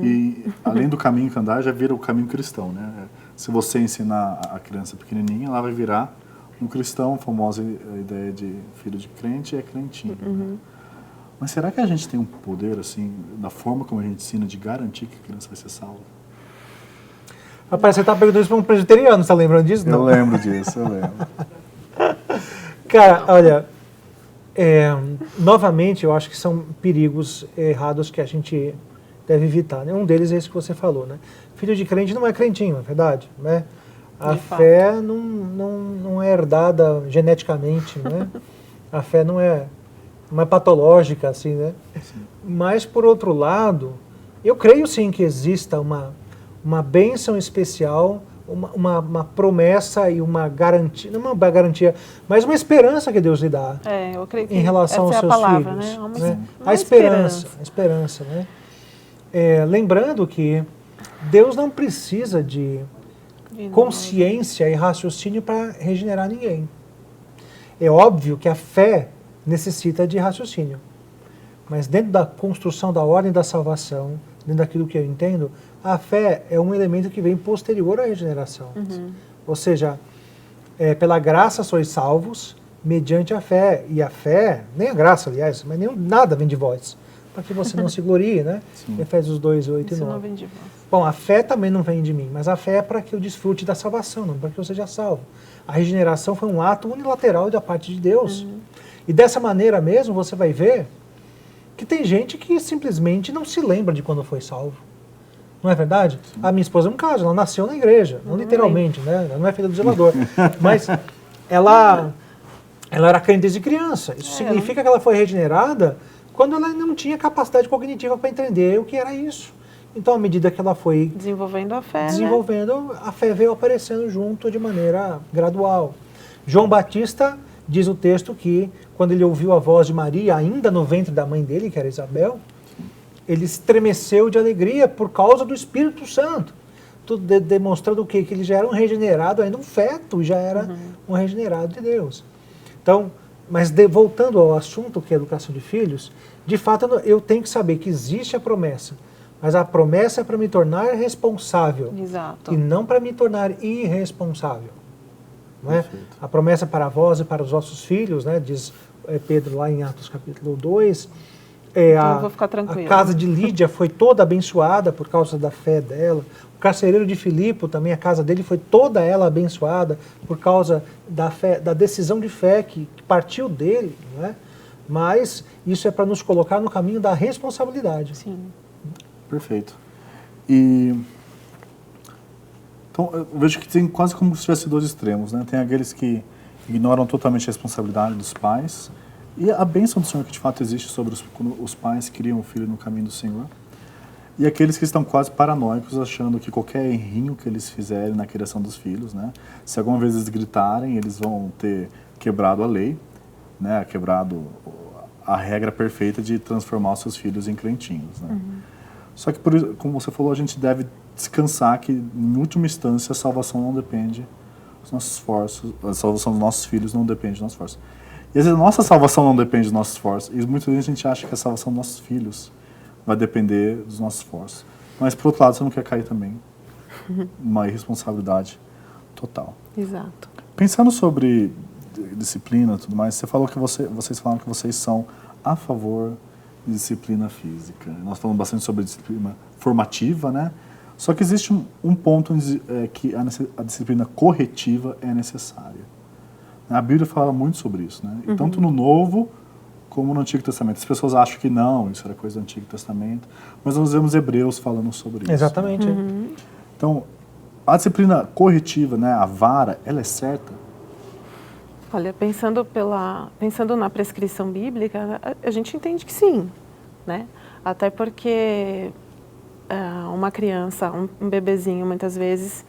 E além do caminho que andar, já vira o caminho cristão, né? Se você ensinar a criança pequenininha, ela vai virar um cristão, a famosa ideia de filho de crente é crentinho. Né? Mas será que a gente tem um poder, assim, da forma como a gente ensina, de garantir que a criança vai ser salva? Rapaz, você está perguntando isso para um presbiteriano, você está lembrando disso? Eu lembro disso, eu lembro. Cara, olha, novamente eu acho que são perigos errados que a gente deve evitar. Né? Um deles é esse que você falou, né? Filho de crente não é crentinho, é verdade, né? A fé não é herdada geneticamente, né? A fé não é patológica, assim, né? Sim. Mas, por outro lado, eu creio sim que exista uma bênção especial, uma promessa e uma garantia, não uma garantia, mas uma esperança que Deus lhe dá eu creio que em relação aos seus palavra, filhos. Né? A esperança, né? Lembrando que Deus não precisa de consciência e raciocínio para regenerar ninguém. É óbvio que a fé necessita de raciocínio, mas dentro da construção da ordem da salvação, dentro daquilo que eu entendo, a fé é um elemento que vem posterior à regeneração. Ou seja, pela graça sois salvos, mediante a fé. E a fé, nem a graça, aliás, mas nada vem de vós, para que você não se glorie, né? Sim. Efésios 2, 8 e 9. Não vem de vós. Bom, a fé também não vem de mim, mas a fé é para que eu desfrute da salvação, não para que eu seja salvo. A regeneração foi um ato unilateral da parte de Deus. E dessa maneira mesmo, você vai ver que tem gente que simplesmente não se lembra de quando foi salvo. Não é verdade? Sim. A minha esposa é um caso, ela nasceu na igreja, não literalmente, né? Ela não é filha do zelador, mas ela era crente desde criança. Isso significa que ela foi regenerada quando ela não tinha capacidade cognitiva para entender o que era isso. Então, à medida que ela foi desenvolvendo a fé, a fé veio aparecendo junto de maneira gradual. João Batista diz o texto que, quando ele ouviu a voz de Maria, ainda no ventre da mãe dele, que era Isabel, ele estremeceu de alegria por causa do Espírito Santo. Tudo demonstrando o quê? Que ele já era um regenerado, ainda um feto, já era um regenerado de Deus. Então, mas voltando ao assunto que é a educação de filhos, de fato eu tenho que saber que existe a promessa, mas a promessa é para me tornar responsável. Exato. E não para me tornar irresponsável. Não é? A promessa para vós e para os vossos filhos, né, diz Pedro lá em Atos capítulo 2, Então eu vou ficar tranquila. A casa de Lídia foi toda abençoada por causa da fé dela. O carcereiro de Filipe, também a casa dele foi toda ela abençoada por causa da fé, da decisão de fé que partiu dele, não é? Mas isso é para nos colocar no caminho da responsabilidade. Sim. Perfeito. Então, eu vejo que tem quase como se tivesse dois extremos, né? Tem aqueles que ignoram totalmente a responsabilidade dos pais e a bênção do Senhor que de fato existe sobre quando os pais criam o filho no caminho do Senhor. E aqueles que estão quase paranoicos, achando que qualquer errinho que eles fizerem na criação dos filhos, né? Se alguma vez eles gritarem, eles vão ter quebrado a lei, né? Quebrado a regra perfeita de transformar os seus filhos em crentinhos, né? Só que, como você falou, a gente deve descansar que, em última instância, a salvação não depende dos nossos esforços, a salvação dos nossos filhos não depende dos nossos esforços. E às vezes a nossa salvação não depende dos nossos esforços, e muitas vezes a gente acha que a salvação dos nossos filhos vai depender dos nossos esforços. Mas, por outro lado, você não quer cair também uma irresponsabilidade total. Exato. Pensando sobre disciplina e tudo mais, você falou que vocês falaram que vocês são a favor de disciplina física. Nós falamos bastante sobre disciplina formativa, né? Só que existe um ponto que a disciplina corretiva é necessária. A Bíblia fala muito sobre isso, né? E tanto no Novo como no Antigo Testamento. As pessoas acham que não, isso era coisa do Antigo Testamento, mas nós vemos Hebreus falando sobre isso. Exatamente. Né? Então, a disciplina corretiva, né, a vara, ela é certa? Olha, pensando na prescrição bíblica, a gente entende que sim, né? Até porque uma criança, um bebezinho, muitas vezes,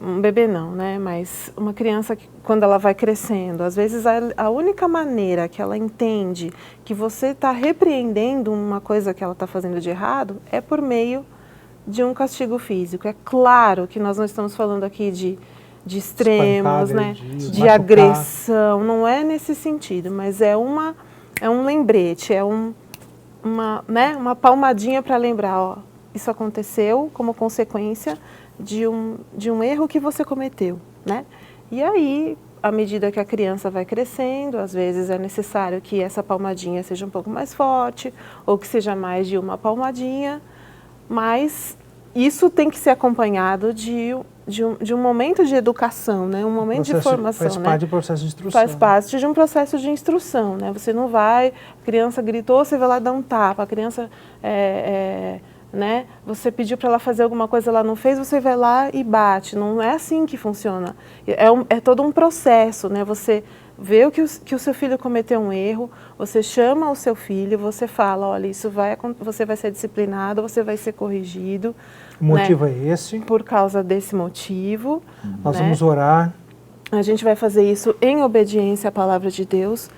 um bebê não, né? Mas uma criança, quando ela vai crescendo, às vezes a única maneira que ela entende que você está repreendendo uma coisa que ela está fazendo de errado é por meio de um castigo físico. É claro que nós não estamos falando aqui de extremos, né? De agressão, não é nesse sentido, mas é um lembrete, é uma palmadinha para lembrar, ó, isso aconteceu como consequência de um erro que você cometeu, né? E aí, à medida que a criança vai crescendo, às vezes é necessário que essa palmadinha seja um pouco mais forte, ou que seja mais de uma palmadinha, mas isso tem que ser acompanhado de um momento de educação, né? Um momento de formação. Faz parte do processo de instrução. Faz parte de um processo de instrução, né? Você não vai, a criança gritou, você vai lá dar um tapa, a criança, né? Você pediu para ela fazer alguma coisa, ela não fez, você vai lá e bate. Não é assim que funciona. É todo um processo, né? Você vê que o seu filho cometeu um erro, você chama o seu filho, você fala, olha, você vai ser disciplinado, você vai ser corrigido. O motivo é esse. Por causa desse motivo. Nós vamos orar. A gente vai fazer isso em obediência à palavra de Deus.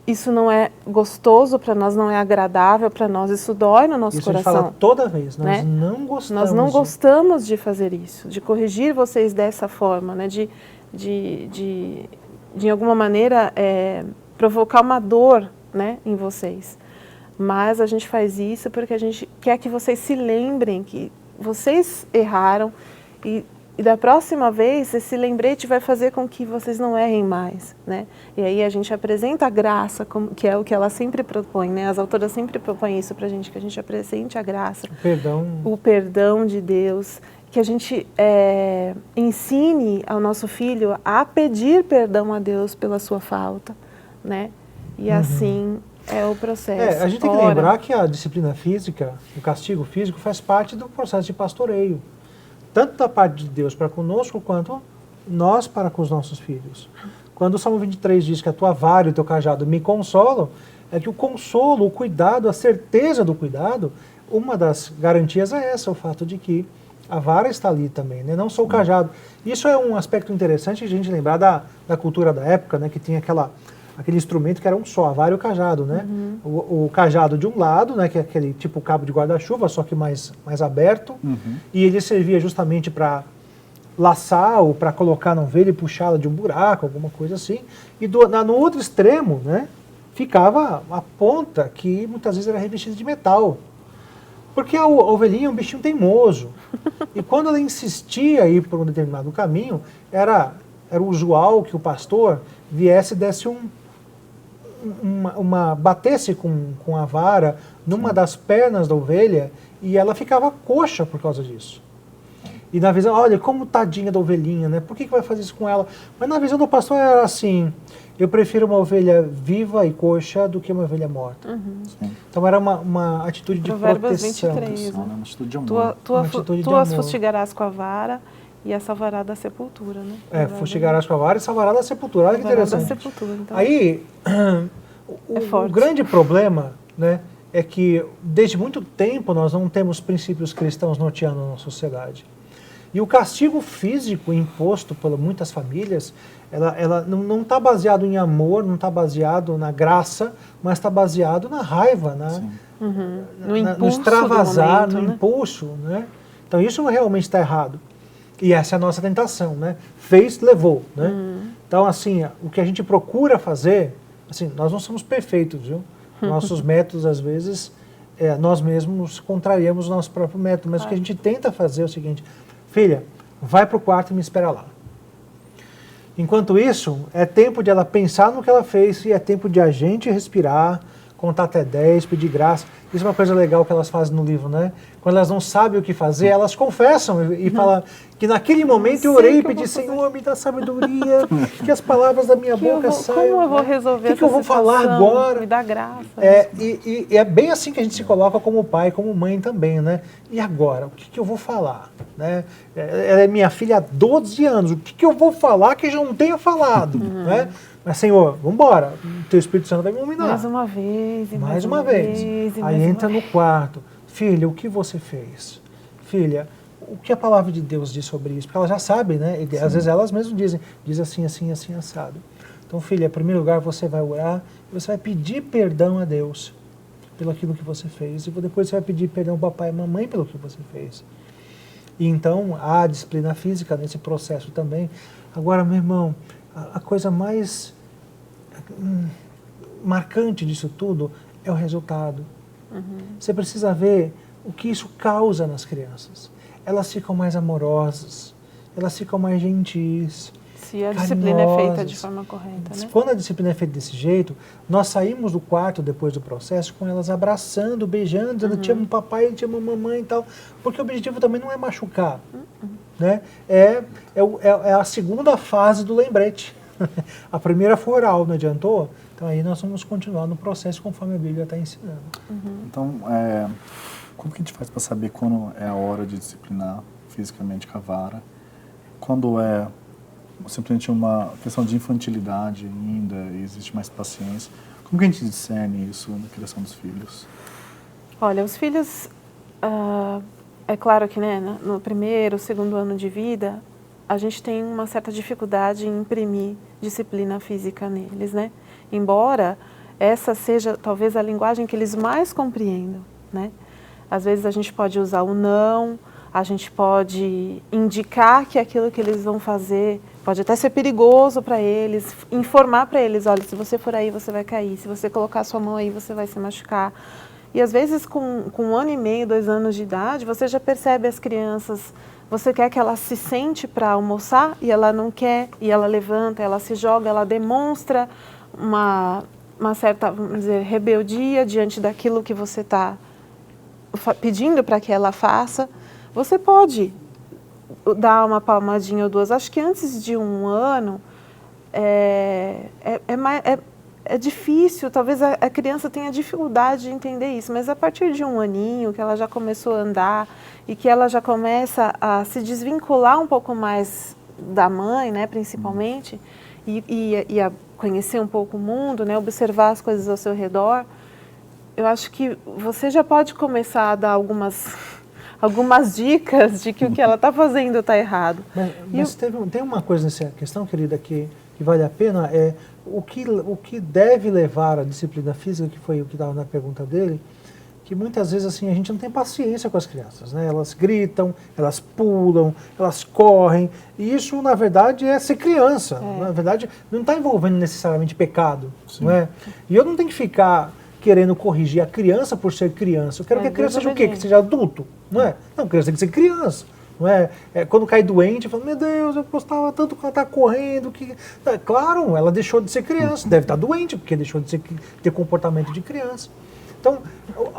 Isso não é gostoso para nós, não é agradável para nós, isso dói no nosso coração. Isso a gente fala toda vez, nós né? não gostamos. Nós não gostamos de fazer isso, de corrigir vocês dessa forma, né? De alguma maneira, provocar uma dor, né, em vocês. Mas a gente faz isso porque a gente quer que vocês se lembrem que vocês erraram e da próxima vez esse lembrete vai fazer com que vocês não errem mais, né? E aí a gente apresenta a graça, que é o que ela sempre propõe, né? As autoras sempre propõem isso pra gente, que a gente apresente a graça, o perdão de Deus, que a gente ensine ao nosso filho a pedir perdão a Deus pela sua falta, né? E assim é o processo. A gente tem que lembrar que a disciplina física, o castigo físico, faz parte do processo de pastoreio. Tanto da parte de Deus para conosco, quanto nós para com os nossos filhos. Quando o Salmo 23 diz que a tua vara e o teu cajado me consolam, é que o consolo, o cuidado, a certeza do cuidado, uma das garantias é essa, o fato de que a vara está ali também, né? Não só o cajado. Isso é um aspecto interessante a gente lembrar da cultura da época, né? Que tinha aquele instrumento que era um só, a vara e o cajado, né? O cajado de um lado, né? Que é aquele tipo cabo de guarda-chuva, só que mais aberto. E ele servia justamente para laçar ou para colocar na ovelha e puxá-la de um buraco, alguma coisa assim. E no outro extremo, né? Ficava a ponta que muitas vezes era revestida de metal. Porque a ovelhinha é um bichinho teimoso. E quando ela insistia a ir por um determinado caminho, era usual que o pastor viesse e desse um batesse com a vara numa das pernas da ovelha e ela ficava coxa por causa disso. E na visão, olha, como tadinha da ovelhinha, né? Por que vai fazer isso com ela? Mas na visão do pastor era assim, eu prefiro uma ovelha viva e coxa do que uma ovelha morta. Então era uma atitude de Provérbios proteção. 23, né? Uma atitude de amor. Tu as fustigarás com a vara e a salvará da sepultura, né? Fustigarás com a vara e salvará da sepultura. Olha que interessante. Da sepultura, então. Aí, o grande problema, né, é que desde muito tempo nós não temos princípios cristãos norteando a nossa sociedade. E o castigo físico imposto por muitas famílias, ela não está baseado em amor, não está baseado na graça, mas está baseado na raiva, no extravasar, no impulso. Né? Então isso realmente está errado. E essa é a nossa tentação, né? Fez, levou. Né? Então, assim, o que a gente procura fazer, assim, nós não somos perfeitos, viu? Nossos métodos, às vezes, nós mesmos contrariamos o nosso próprio método, mas o que a gente tenta fazer é o seguinte: filha, vai para o quarto e me espera lá. Enquanto isso, é tempo de ela pensar no que ela fez e é tempo de a gente respirar, contar até 10, pedir graça. Isso é uma coisa legal que elas fazem no livro, né? Quando elas não sabem o que fazer, elas confessam e falam que naquele momento eu orei e pedi, Senhor, me dá sabedoria, que as palavras da minha boca saiam. Como eu vou resolver essa situação? O que eu vou falar agora? Me dá graça. E é bem assim que a gente se coloca como pai, como mãe também, né? E agora, o que eu vou falar? Né? Ela é minha filha há 12 anos, o que eu vou falar que eu já não tenha falado? Né? Mas, Senhor, vamos embora. O teu Espírito Santo vai me iluminar. Mais uma vez, e mais uma vez. Aí entra no quarto. Filha, o que você fez? Filha, o que a palavra de Deus diz sobre isso? Porque elas já sabem, né? E, às vezes elas mesmas diz assim, assim, assim, assado. Então, filha, em primeiro lugar você vai orar e você vai pedir perdão a Deus pelo aquilo que você fez. E depois você vai pedir perdão ao papai e mamãe pelo que você fez. E então, há disciplina física nesse processo também. Agora, meu irmão, a coisa mais marcante disso tudo é o resultado. Você precisa ver o que isso causa nas crianças. Elas ficam mais amorosas, elas ficam mais gentis, se a disciplina é feita de forma correta, né? Quando a disciplina é feita desse jeito, nós saímos do quarto depois do processo com elas abraçando, beijando, dizendo te amo papai, te amo mamãe e tal. Porque o objetivo também não é machucar. Né? É a segunda fase do lembrete. A primeira foi oral, não adiantou? Então aí nós vamos continuar no processo conforme a Bíblia está ensinando. Então, como que a gente faz para saber quando é a hora de disciplinar fisicamente com a vara? Quando é simplesmente uma questão de infantilidade ainda e existe mais paciência? Como que a gente discerne isso na criação dos filhos? Olha, os filhos, é claro que, né, no primeiro, segundo ano de vida, a gente tem uma certa dificuldade em imprimir disciplina física neles, né? Embora essa seja talvez a linguagem que eles mais compreendam, né? Às vezes a gente pode usar o não, a gente pode indicar que aquilo que eles vão fazer pode até ser perigoso para eles, informar para eles, olha, se você for aí você vai cair, se você colocar a sua mão aí você vai se machucar. E às vezes com 1 ano e meio, 2 anos de idade, você já percebe as crianças, você quer que ela se sente para almoçar e ela não quer, e ela levanta, ela se joga, ela demonstra uma certa, vamos dizer, rebeldia diante daquilo que você está pedindo para que ela faça. Você pode dar uma palmadinha ou duas. Acho que antes de 1 ano é difícil, talvez a criança tenha dificuldade de entender isso, mas a partir de 1 aninho, que ela já começou a andar e que ela já começa a se desvincular um pouco mais da mãe, né, principalmente, e a conhecer um pouco o mundo, né, observar as coisas ao seu redor, eu acho que você já pode começar a dar algumas dicas de que o que ela está fazendo está errado. Mas tem uma coisa nessa questão, querida, que vale a pena, o que deve levar à disciplina física, que foi o que estava na pergunta dele, que muitas vezes assim, a gente não tem paciência com as crianças, né? Elas gritam, elas pulam, elas correm, e isso, na verdade, é ser criança. Na verdade, não está envolvendo necessariamente pecado, não é? E eu não tenho que ficar querendo corrigir a criança por ser criança. Eu quero que a criança seja o quê? Que seja adulto, não é? Não, a criança tem que ser criança. Não é? Quando cai doente, fala, meu Deus, eu gostava tanto quando ela está correndo. Claro, ela deixou de ser criança, deve estar doente, porque deixou de ter comportamento de criança. Então,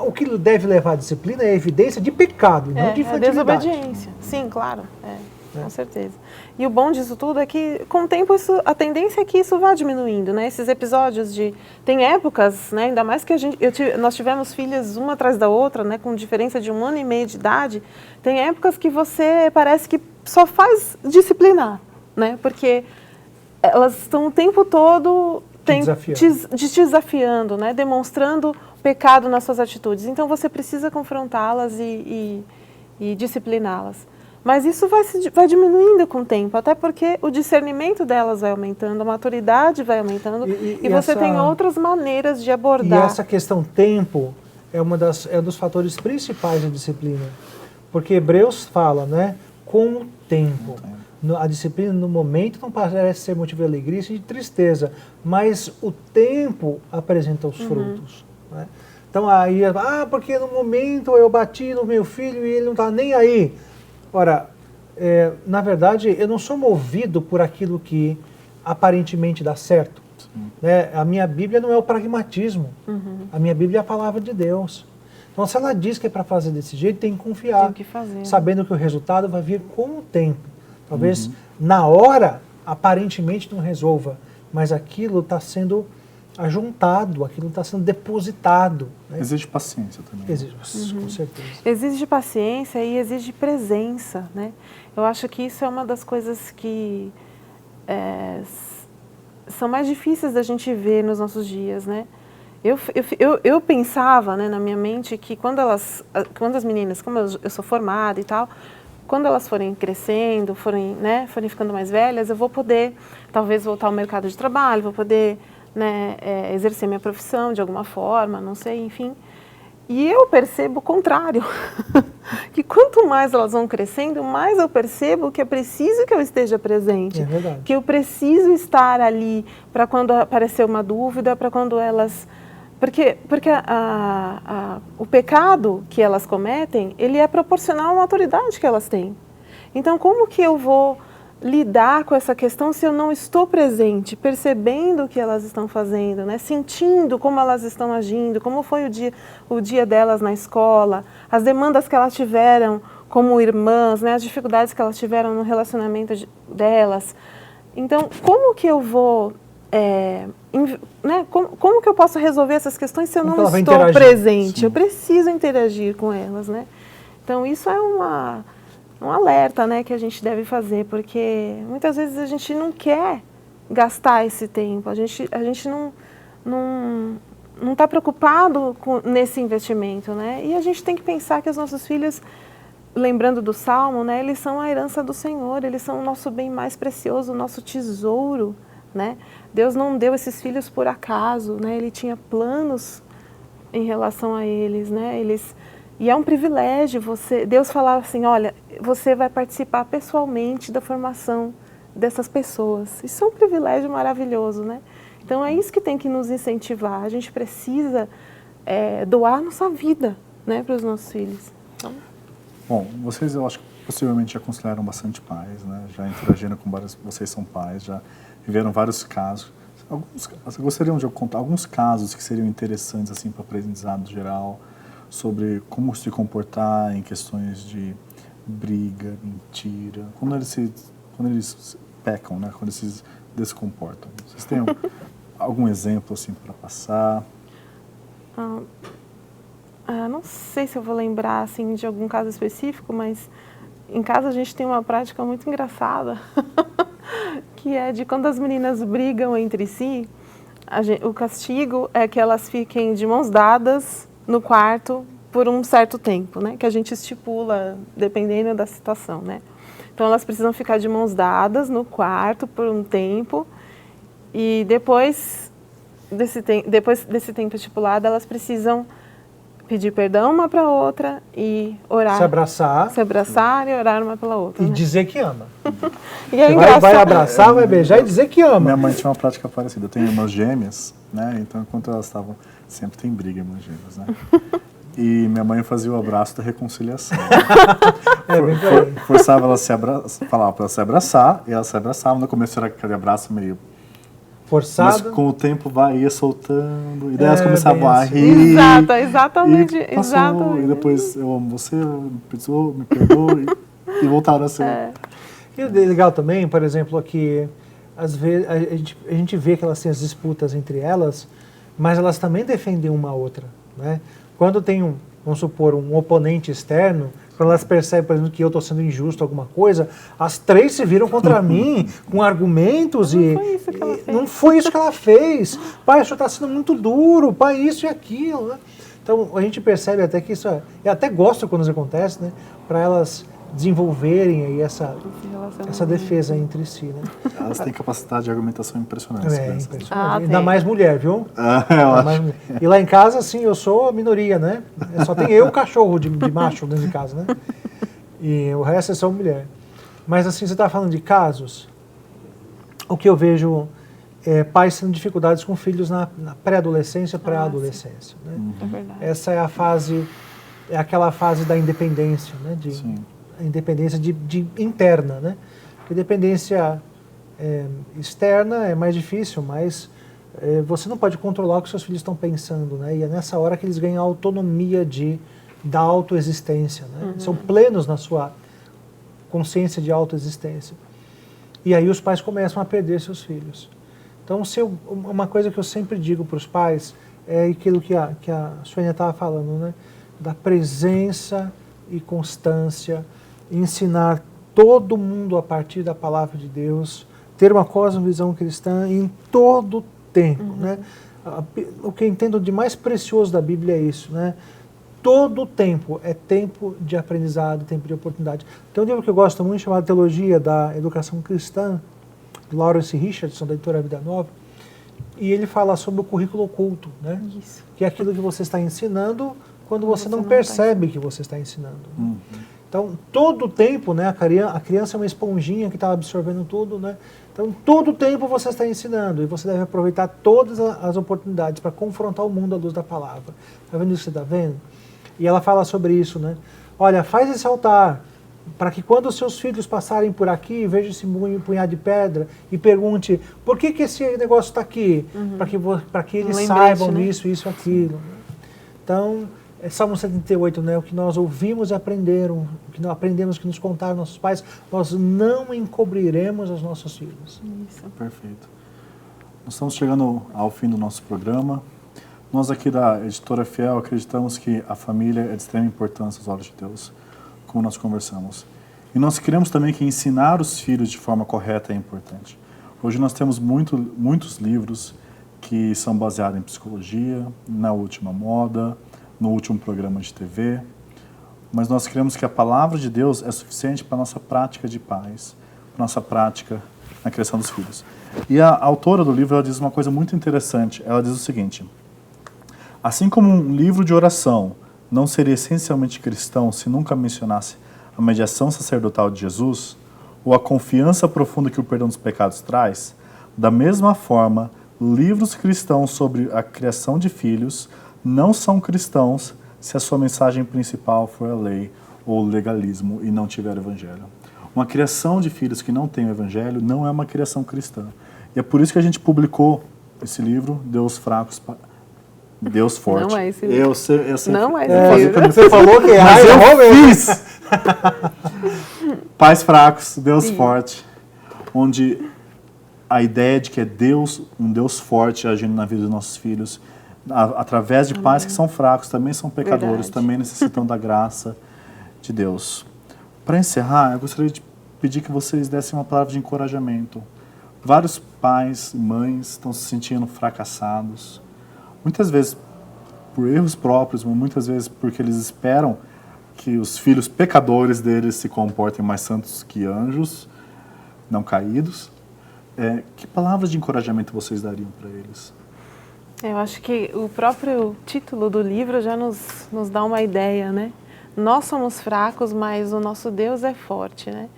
o que deve levar à disciplina é a evidência de pecado, não de infantilidade. A desobediência, sim, claro, com certeza. E o bom disso tudo é que, com o tempo, a tendência é que isso vá diminuindo, né? Esses episódios tem épocas, né? Ainda mais que nós tivemos filhas uma atrás da outra, né? Com diferença de 1 ano e meio de idade. Tem épocas que você parece que só faz disciplinar, né? Porque elas estão o tempo todo te desafiando, né? Demonstrando pecado nas suas atitudes. Então, você precisa confrontá-las e discipliná-las. Mas isso vai diminuindo com o tempo, até porque o discernimento delas vai aumentando, a maturidade vai aumentando e você tem outras maneiras de abordar. E essa questão tempo é um dos fatores principais da disciplina. Porque Hebreus fala, né, com o tempo. A disciplina no momento não parece ser motivo de alegria, sim de tristeza, mas o tempo apresenta os frutos. Né? Então aí, porque no momento eu bati no meu filho e ele não está nem aí. Ora, na verdade, eu não sou movido por aquilo que aparentemente dá certo. Né? A minha Bíblia não é o pragmatismo. A minha Bíblia é a palavra de Deus. Então, se ela diz que é para fazer desse jeito, tem que confiar. Tem que fazer. Sabendo que o resultado vai vir com o tempo. Talvez na hora, aparentemente não resolva, mas aquilo está sendo ajuntado, aquilo está sendo depositado. Né? Exige paciência também. Exige, com certeza. Exige paciência e exige presença, né? Eu acho que isso é uma das coisas que são mais difíceis da gente ver nos nossos dias, né? Eu pensava, né, na minha mente que quando as meninas, como eu sou formada e tal, quando elas forem crescendo, forem ficando mais velhas, eu vou poder talvez voltar ao mercado de trabalho, vou poder, né, exercer minha profissão de alguma forma, não sei, enfim. E eu percebo o contrário, que quanto mais elas vão crescendo, mais eu percebo que é preciso que eu esteja presente, que eu preciso estar ali para quando aparecer uma dúvida, para quando elas... Porque o pecado que elas cometem, ele é proporcional à autoridade que elas têm. Então, como que eu vou lidar com essa questão se eu não estou presente, percebendo o que elas estão fazendo, né? Sentindo como elas estão agindo, como foi o dia delas na escola, as demandas que elas tiveram como irmãs, né? As dificuldades que elas tiveram no relacionamento delas. Então, como que eu vou... né? Como que eu posso resolver essas questões se eu não estou presente? Sim. Eu preciso interagir com elas, né? Então, isso é um alerta, né, que a gente deve fazer, porque muitas vezes a gente não quer gastar esse tempo, a gente não está preocupado nesse investimento, né? E a gente tem que pensar que os nossos filhos, lembrando do Salmo, né, eles são a herança do Senhor, eles são o nosso bem mais precioso, o nosso tesouro, né? Deus não deu esses filhos por acaso, né? Ele tinha planos em relação a eles, né? E é um privilégio Deus falar assim, olha, você vai participar pessoalmente da formação dessas pessoas. Isso é um privilégio maravilhoso, né? Então é isso que tem que nos incentivar. A gente precisa doar nossa vida, né, para os nossos filhos. Então... Bom, vocês eu acho que possivelmente já consideraram bastante pais, né? Já interagiram com vários, vocês são pais, já viveram vários casos. Gostariam de contar alguns casos que seriam interessantes assim para o aprendizado geral, sobre como se comportar em questões de briga, mentira, quando eles pecam, né? Quando eles se descomportam. Vocês têm algum exemplo assim para passar? Não sei se eu vou lembrar assim de algum caso específico, mas em casa a gente tem uma prática muito engraçada, que é de quando as meninas brigam entre si, o castigo é que elas fiquem de mãos dadas no quarto por um certo tempo, né? Que a gente estipula dependendo da situação, né? Então elas precisam ficar de mãos dadas no quarto por um tempo e depois desse tempo estipulado elas precisam pedir perdão uma para a outra e orar. Se abraçar e orar uma pela outra. E né? dizer que ama. E é vai abraçar, vai beijar e dizer que ama. Minha mãe tinha uma prática parecida. Eu tenho irmãs gêmeas, né? Então enquanto elas estavam... Sempre tem briga, irmãs gêmeas, né? E minha mãe fazia o abraço da reconciliação. Bem por aí. Forçava ela a se abraçar, falava para ela se abraçar, e ela se abraçava. No começo era aquele abraço meio... Forçado. Mas com o tempo ia soltando, e daí elas começavam a assim. rir. Exato, exatamente. E passou, exatamente. e depois eu amo você, me perdoe, e voltaram a ser... E o legal também, por exemplo, que às vezes a gente vê que elas têm as disputas entre elas, mas elas também defendem uma a outra, né? Quando tem vamos supor, um oponente externo, quando elas percebem, por exemplo, que eu estou sendo injusto alguma coisa, as três se viram contra mim com argumentos não foi isso que ela fez. Pai, isso está sendo muito duro, pai, isso e aquilo, né? Então a gente percebe até que isso eu até gosto quando isso acontece, né? Para elas desenvolverem aí essa defesa entre si, né? Elas têm capacidade de argumentação impressionante. Impressionante. Ainda mais mulher, viu? Eu acho. E lá em casa, assim, eu sou a minoria, né? Só tem eu e o cachorro de macho dentro de casa, né? E o resto é só mulher. Mas assim, você está falando de casos, o que eu vejo é pais tendo dificuldades com filhos na pré-adolescência, pré-adolescência. Né? É verdade. Essa é a fase, é aquela fase da independência, né? Sim. A independência de interna, né? A independência externa é mais difícil, mas você não pode controlar o que seus filhos estão pensando, né? E é nessa hora que eles ganham a autonomia da autoexistência, né? São plenos na sua consciência de autoexistência. E aí os pais começam a perder seus filhos. Então, uma coisa que eu sempre digo para os pais é aquilo que a Suênia estava falando, né? Da presença e constância, ensinar todo mundo a partir da palavra de Deus, ter uma cosmovisão cristã em todo o tempo, né? O que eu entendo de mais precioso da Bíblia é isso, né? Todo o tempo é tempo de aprendizado, tempo de oportunidade. Tem um livro que eu gosto muito chamado Teologia da Educação Cristã, de Lawrence Richardson, da editora Vida Nova, e ele fala sobre o currículo oculto, né? Isso. Que é aquilo que você está ensinando quando você não percebe que você está ensinando. Então, todo o tempo, né, a criança é uma esponjinha que está absorvendo tudo, né? Então, todo o tempo você está ensinando e você deve aproveitar todas as oportunidades para confrontar o mundo à luz da palavra. Está vendo isso que você está vendo? E ela fala sobre isso, né? Olha, faz esse altar para que quando os seus filhos passarem por aqui, veja esse punhado de pedra e pergunte por que esse negócio está aqui? Para que eles saibam disso, isso, aquilo. Então, Salmo 78, né? O que nós ouvimos e aprenderam, o que nós aprendemos, que nos contaram nossos pais, nós não encobriremos aos nossos filhos. Isso. Perfeito. Nós estamos chegando ao fim do nosso programa. Nós aqui da Editora Fiel acreditamos que a família é de extrema importância aos olhos de Deus, como nós conversamos. E nós queremos também que ensinar os filhos de forma correta é importante. Hoje nós temos muitos livros que são baseados em psicologia, na última moda, no último programa de TV, mas nós queremos que a palavra de Deus é suficiente para a nossa prática de pais, para a nossa prática na criação dos filhos. E a autora do livro ela diz uma coisa muito interessante. Ela diz o seguinte: assim como um livro de oração não seria essencialmente cristão se nunca mencionasse a mediação sacerdotal de Jesus, ou a confiança profunda que o perdão dos pecados traz, da mesma forma, livros cristãos sobre a criação de filhos não são cristãos se a sua mensagem principal for a lei ou o legalismo e não tiver o evangelho. Uma criação de filhos que não tem o evangelho não é uma criação cristã. E é por isso que a gente publicou esse livro, Deus Fracos, Deus Forte. Não é esse livro. Eu sempre, Não é esse livro. Você falou que mas eu fiz! Pais Fracos, Deus Sim. Forte, onde a ideia de que é Deus, um Deus forte agindo na vida dos nossos filhos, através de pais que são fracos, também são pecadores, Verdade. também necessitam da graça de Deus. Para encerrar, eu gostaria de pedir que vocês dessem uma palavra de encorajamento. Vários pais e mães estão se sentindo fracassados, muitas vezes por erros próprios, mas muitas vezes porque eles esperam que os filhos pecadores deles se comportem mais santos que anjos, não caídos. Que palavras de encorajamento vocês dariam para eles? Eu acho que o próprio título do livro já nos dá uma ideia, né? Nós somos fracos, mas o nosso Deus é forte, né?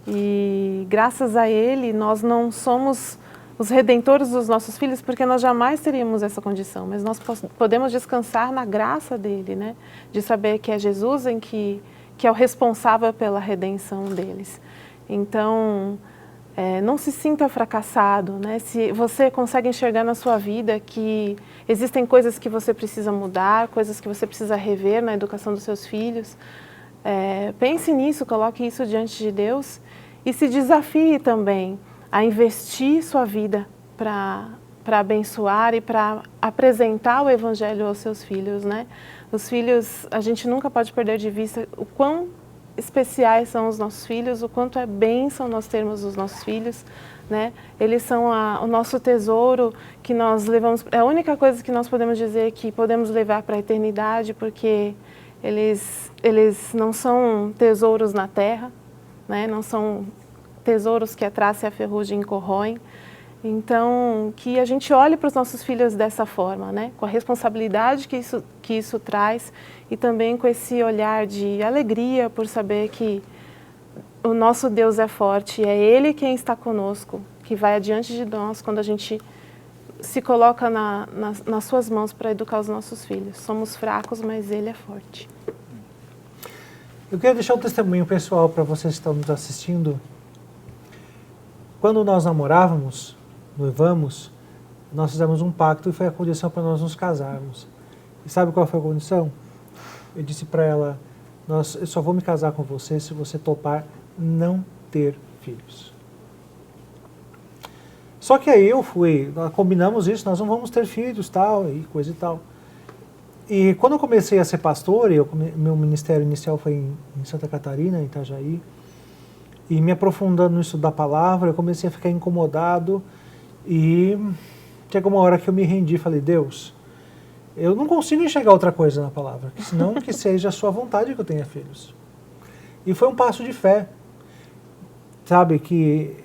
E graças a Ele nós não somos os redentores dos nossos filhos, porque nós jamais teríamos essa condição, mas nós podemos descansar na graça dele, né? De saber que é Jesus que é o responsável pela redenção deles. Então, não se sinta fracassado, né? Se você consegue enxergar na sua vida que existem coisas que você precisa mudar, coisas que você precisa rever na educação dos seus filhos, pense nisso, coloque isso diante de Deus e se desafie também a investir sua vida para abençoar e para apresentar o Evangelho aos seus filhos, né? Os filhos, a gente nunca pode perder de vista o quão especiais são os nossos filhos, o quanto é bênção nós termos os nossos filhos, né? Eles são o nosso tesouro que nós levamos, é a única coisa que nós podemos dizer que podemos levar para a eternidade, porque eles não são tesouros na terra, né? Não são tesouros que a traça e a ferrugem corroem. Então, que a gente olhe para os nossos filhos dessa forma, né? Com a responsabilidade que isso traz e também com esse olhar de alegria por saber que o nosso Deus é forte e é Ele quem está conosco, que vai adiante de nós quando a gente se coloca nas suas mãos para educar os nossos filhos. Somos fracos, mas Ele é forte. Eu quero deixar um testemunho pessoal para vocês que estão nos assistindo. Quando nós namorávamos, noivamos, nós fizemos um pacto e foi a condição para nós nos casarmos. E sabe qual foi a condição? Eu disse para ela, eu só vou me casar com você se você topar não ter filhos. Só que aí nós combinamos isso, nós não vamos ter filhos, tal, e coisa e tal. E quando eu comecei a ser pastor, meu ministério inicial foi em Santa Catarina, em Itajaí, e me aprofundando no estudo da palavra, eu comecei a ficar incomodado e chegou uma hora que eu me rendi e falei, Deus, eu não consigo enxergar outra coisa na palavra, senão que seja a sua vontade que eu tenha filhos. E foi um passo de fé, sabe, que,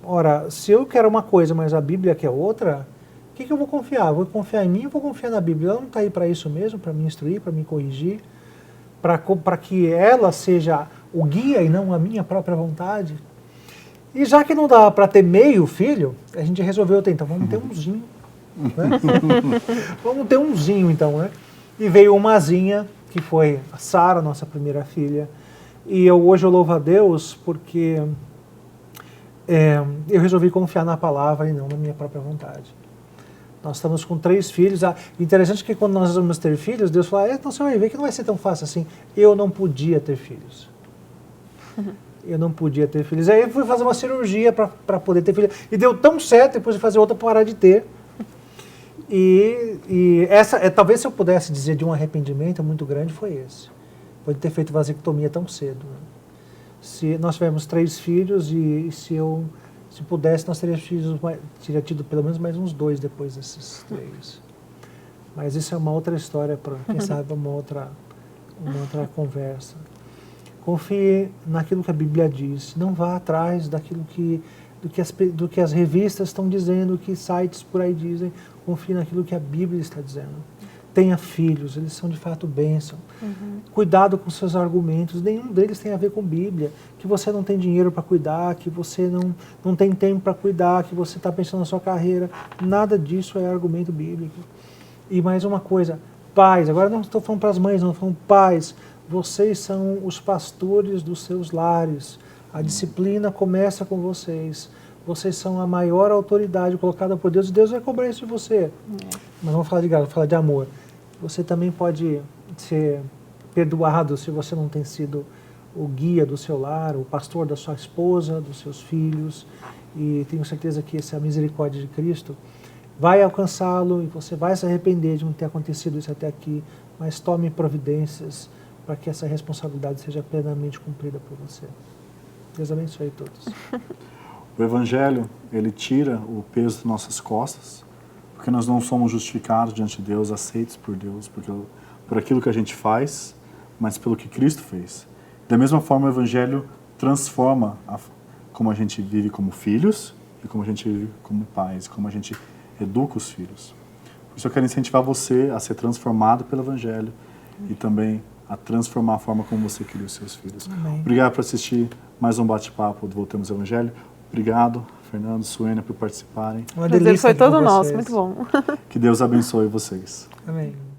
ora, se eu quero uma coisa, mas a Bíblia quer outra, o que eu vou confiar? Eu vou confiar em mim ou vou confiar na Bíblia? Ela não está aí para isso mesmo, para me instruir, para me corrigir, para que ela seja o guia e não a minha própria vontade. E já que não dá para ter meio filho, a gente resolveu ter, então vamos ter umzinho. Né? Vamos ter umzinho então, né? E veio uma asinha, que foi a Sara, nossa primeira filha. E hoje eu louvo a Deus porque eu resolvi confiar na palavra e não na minha própria vontade. Nós estamos com 3 filhos. Interessante que quando nós vamos ter filhos, Deus fala, então você vai ver que não vai ser tão fácil assim. Eu não podia ter filhos. Eu não podia ter filhos. Aí eu fui fazer uma cirurgia para poder ter filhos. E deu tão certo, depois de fazer outra, parar de ter. E essa, talvez se eu pudesse dizer de um arrependimento muito grande, foi esse. Foi de ter feito vasectomia tão cedo. Né? Se nós tivermos 3 filhos e se pudesse, nós teria tido pelo menos mais uns 2 depois desses 3. Mas isso é uma outra história, para quem sabe uma outra conversa. Confie naquilo que a Bíblia diz. Não vá atrás do que as revistas estão dizendo, que sites por aí dizem. Confie naquilo que a Bíblia está dizendo. Tenha filhos, eles são de fato bênção. Cuidado com seus argumentos, nenhum deles tem a ver com Bíblia. Que você não tem dinheiro para cuidar, que você não tem tempo para cuidar, que você está pensando na sua carreira. Nada disso é argumento bíblico. E mais uma coisa, pais, agora não estou falando para as mães, não estou falando pais. Vocês são os pastores dos seus lares. A disciplina começa com vocês. Vocês são a maior autoridade colocada por Deus. E Deus vai cobrar isso de você. Mas vamos falar de graça, vamos falar de amor. Você também pode ser perdoado se você não tem sido o guia do seu lar, o pastor da sua esposa, dos seus filhos. E tenho certeza que essa misericórdia de Cristo vai alcançá-lo e você vai se arrepender de não ter acontecido isso até aqui. Mas tome providências para que essa responsabilidade seja plenamente cumprida por você. Deus abençoe a todos. O Evangelho, ele tira o peso das nossas costas, porque nós não somos justificados diante de Deus, aceitos por Deus, por aquilo que a gente faz, mas pelo que Cristo fez. Da mesma forma, o Evangelho transforma como a gente vive como filhos e como a gente vive como pais, como a gente educa os filhos. Por isso eu quero incentivar você a ser transformado pelo Evangelho e também a transformar a forma como você cria os seus filhos. Amém. Obrigado por assistir mais um bate-papo do Voltemos ao Evangelho. Obrigado. Fernando, Suênia, por participarem. Uma O prazer delícia foi aqui com todo nosso, vocês. muito bom. Que Deus abençoe vocês. Amém.